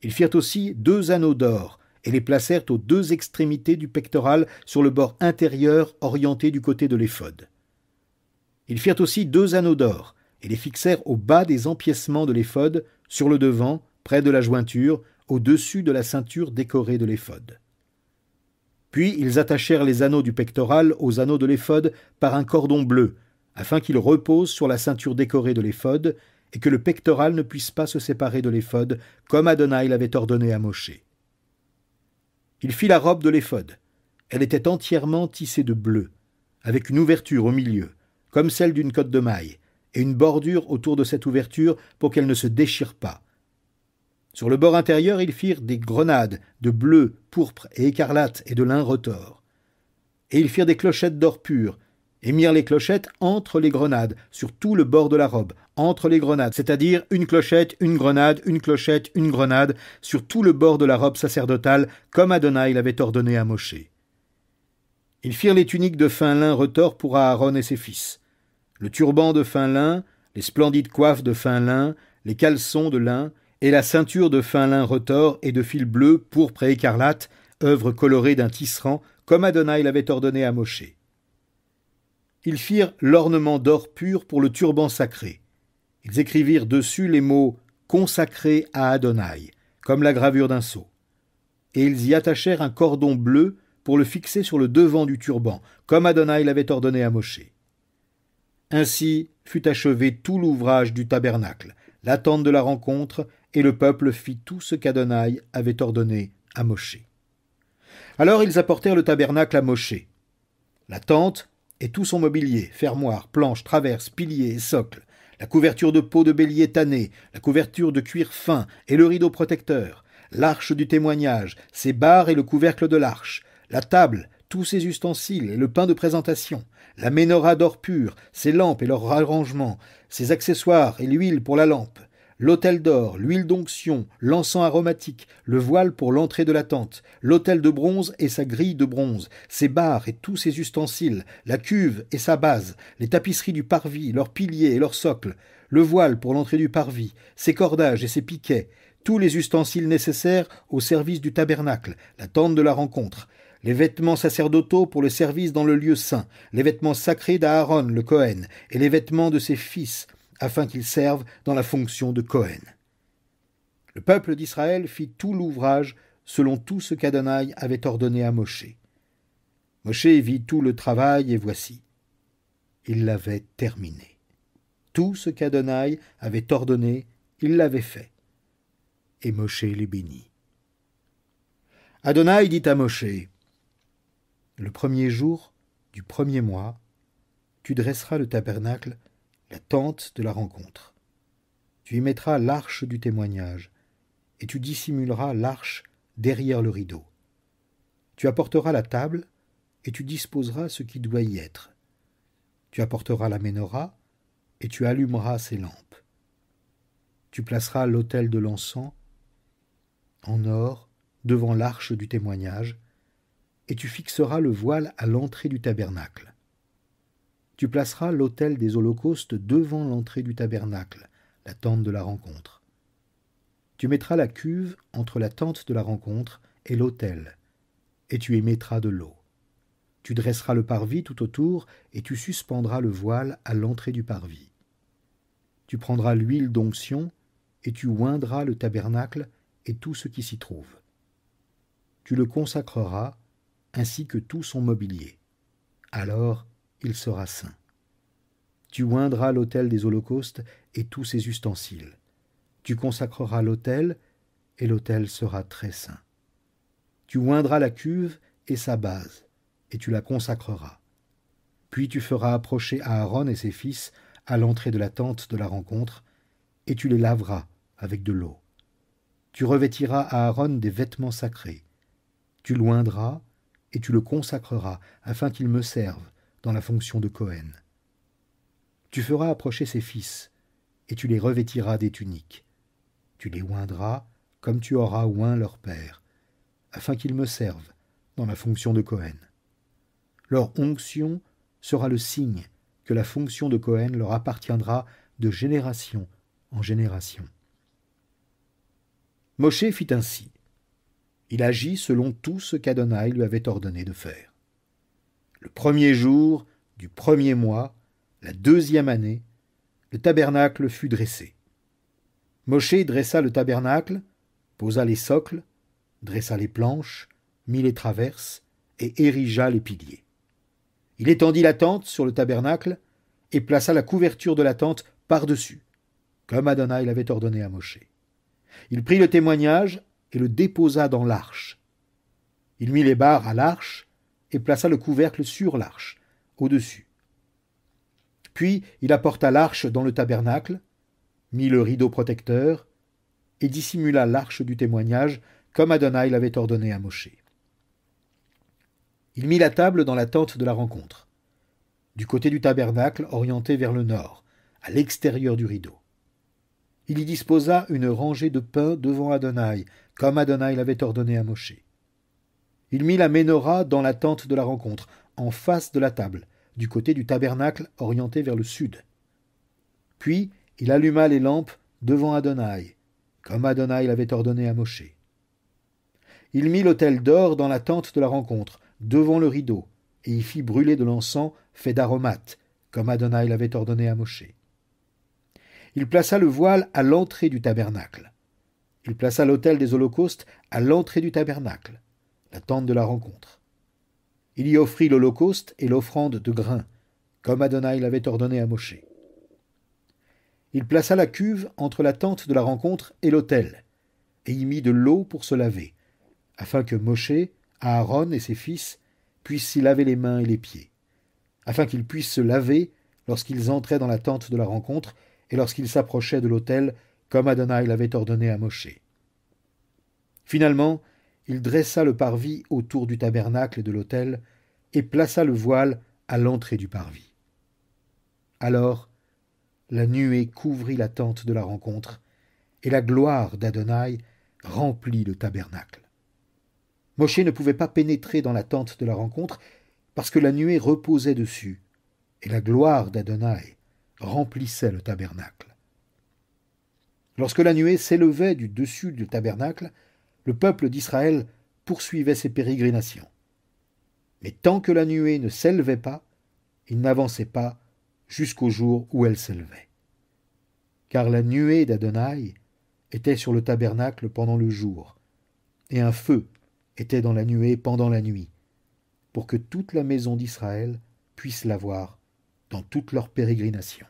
Ils firent aussi 2 anneaux d'or et les placèrent aux 2 extrémités du pectoral sur le bord intérieur orienté du côté de l'éphod. Ils firent aussi 2 anneaux d'or et les fixèrent au bas des empiècements de l'éphod, sur le devant, près de la jointure, au-dessus de la ceinture décorée de l'éphod. Puis ils attachèrent les anneaux du pectoral aux anneaux de l'éphod par un cordon bleu, afin qu'ils reposent sur la ceinture décorée de l'éphod, et que le pectoral ne puisse pas se séparer de l'éphod, comme Adonai l'avait ordonné à Moshe. Il fit la robe de l'éphod. Elle était entièrement tissée de bleu, avec une ouverture au milieu, comme celle d'une cotte de maille, et une bordure autour de cette ouverture pour qu'elle ne se déchire pas. Sur le bord intérieur, ils firent des grenades de bleu, pourpre et écarlate et de lin retors. Et ils firent des clochettes d'or pur, et mirent les clochettes entre les grenades, sur tout le bord de la robe, entre les grenades, c'est-à-dire une clochette, une grenade, une clochette, une grenade, sur tout le bord de la robe sacerdotale, comme Adonai l'avait ordonné à Moshe. Ils firent les tuniques de fin lin retors pour Aaron et ses fils, le turban de fin lin, les splendides coiffes de fin lin, les caleçons de lin, et la ceinture de fin lin retors et de fil bleu, pourpre et écarlate, œuvre colorée d'un tisserand, comme Adonai l'avait ordonné à Moshe. Ils firent l'ornement d'or pur pour le turban sacré. Ils écrivirent dessus les mots « consacré à Adonai », comme la gravure d'un sceau. Et ils y attachèrent un cordon bleu pour le fixer sur le devant du turban, comme Adonai l'avait ordonné à Moshe. Ainsi fut achevé tout l'ouvrage du tabernacle, la tente de la rencontre, et le peuple fit tout ce qu'Adonai avait ordonné à Moshe. Alors ils apportèrent le tabernacle à Moshe, la tente et tout son mobilier, fermoirs, planches, traverses, piliers et socles, la couverture de peau de bélier tanné, la couverture de cuir fin et le rideau protecteur, l'arche du témoignage, ses barres et le couvercle de l'arche, la table, tous ses ustensiles et le pain de présentation, la ménorah d'or pur, ses lampes et leurs arrangements, ses accessoires et l'huile pour la lampe, l'autel d'or, l'huile d'onction, l'encens aromatique, le voile pour l'entrée de la tente, l'autel de bronze et sa grille de bronze, ses barres et tous ses ustensiles, la cuve et sa base, les tapisseries du parvis, leurs piliers et leurs socles, le voile pour l'entrée du parvis, ses cordages et ses piquets, tous les ustensiles nécessaires au service du tabernacle, la tente de la rencontre, les vêtements sacerdotaux pour le service dans le lieu saint, les vêtements sacrés d'Aaron le Cohen, et les vêtements de ses fils, afin qu'ils servent dans la fonction de Cohen. Le peuple d'Israël fit tout l'ouvrage selon tout ce qu'Adonai avait ordonné à Moshe. Moshe vit tout le travail, et voici, il l'avait terminé. Tout ce qu'Adonai avait ordonné, il l'avait fait. Et Moshe les bénit. Adonai dit à Moshe, « Le premier jour du premier mois, tu dresseras le tabernacle, la tente de la rencontre. Tu y mettras l'arche du témoignage, et tu dissimuleras l'arche derrière le rideau. Tu apporteras la table, et tu disposeras ce qui doit y être. Tu apporteras la ménorah, et tu allumeras ses lampes. Tu placeras l'autel de l'encens en or devant l'arche du témoignage, et tu fixeras le voile à l'entrée du tabernacle. Tu placeras l'autel des holocaustes devant l'entrée du tabernacle, la tente de la rencontre. Tu mettras la cuve entre la tente de la rencontre et l'autel, et tu y mettras de l'eau. Tu dresseras le parvis tout autour, et tu suspendras le voile à l'entrée du parvis. Tu prendras l'huile d'onction, et tu oindras le tabernacle et tout ce qui s'y trouve. Tu le consacreras, ainsi que tout son mobilier. Alors il sera saint. Tu oindras l'autel des holocaustes et tous ses ustensiles. Tu consacreras l'autel, et l'autel sera très saint. Tu oindras la cuve et sa base, et tu la consacreras. Puis tu feras approcher Aaron et ses fils à l'entrée de la tente de la rencontre, et tu les laveras avec de l'eau. Tu revêtiras Aaron des vêtements sacrés. Tu l'oindras, et tu le consacreras afin qu'il me serve dans la fonction de Cohen. Tu feras approcher ses fils, et tu les revêtiras des tuniques. Tu les oindras comme tu auras oint leur père, afin qu'ils me servent dans la fonction de Cohen. Leur onction sera le signe que la fonction de Cohen leur appartiendra de génération en génération. Moshe fit ainsi. Il agit selon tout ce qu'Adonai lui avait ordonné de faire. Le premier jour du premier mois, la 2e année, le tabernacle fut dressé. Moshe dressa le tabernacle, posa les socles, dressa les planches, mit les traverses et érigea les piliers. Il étendit la tente sur le tabernacle et plaça la couverture de la tente par-dessus, comme Adonai l'avait ordonné à Moshe. Il prit le témoignage et le déposa dans l'arche. Il mit les barres à l'arche et plaça le couvercle sur l'arche, au-dessus. Puis il apporta l'arche dans le tabernacle, mit le rideau protecteur et dissimula l'arche du témoignage comme Adonai l'avait ordonné à Moshe. Il mit la table dans la tente de la rencontre, du côté du tabernacle orienté vers le nord, à l'extérieur du rideau. Il y disposa une rangée de pains devant Adonai, comme Adonai l'avait ordonné à Moshe. Il mit la ménorah dans la tente de la rencontre, en face de la table, du côté du tabernacle orienté vers le sud. Puis il alluma les lampes devant Adonai, comme Adonai l'avait ordonné à Moshe. Il mit l'autel d'or dans la tente de la rencontre, devant le rideau, et y fit brûler de l'encens fait d'aromates, comme Adonai l'avait ordonné à Moshe. Il plaça le voile à l'entrée du tabernacle. Il plaça l'autel des holocaustes à l'entrée du tabernacle, la tente de la rencontre. Il y offrit l'holocauste et l'offrande de grains, comme Adonai l'avait ordonné à Moshe. Il plaça la cuve entre la tente de la rencontre et l'autel, et y mit de l'eau pour se laver, afin que Moshe, Aaron et ses fils puissent s'y laver les mains et les pieds, afin qu'ils puissent se laver lorsqu'ils entraient dans la tente de la rencontre et lorsqu'ils s'approchaient de l'autel, comme Adonai l'avait ordonné à Moshe. Finalement, il dressa le parvis autour du tabernacle et de l'autel, et plaça le voile à l'entrée du parvis. Alors, la nuée couvrit la tente de la rencontre, et la gloire d'Adonai remplit le tabernacle. Moshe ne pouvait pas pénétrer dans la tente de la rencontre, parce que la nuée reposait dessus, et la gloire d'Adonai remplissait le tabernacle. Lorsque la nuée s'élevait du dessus du tabernacle, le peuple d'Israël poursuivait ses pérégrinations. Mais tant que la nuée ne s'élevait pas, il n'avançait pas jusqu'au jour où elle s'élevait. Car la nuée d'Adonai était sur le tabernacle pendant le jour, et un feu était dans la nuée pendant la nuit, pour que toute la maison d'Israël puisse la voir dans toute leur pérégrination.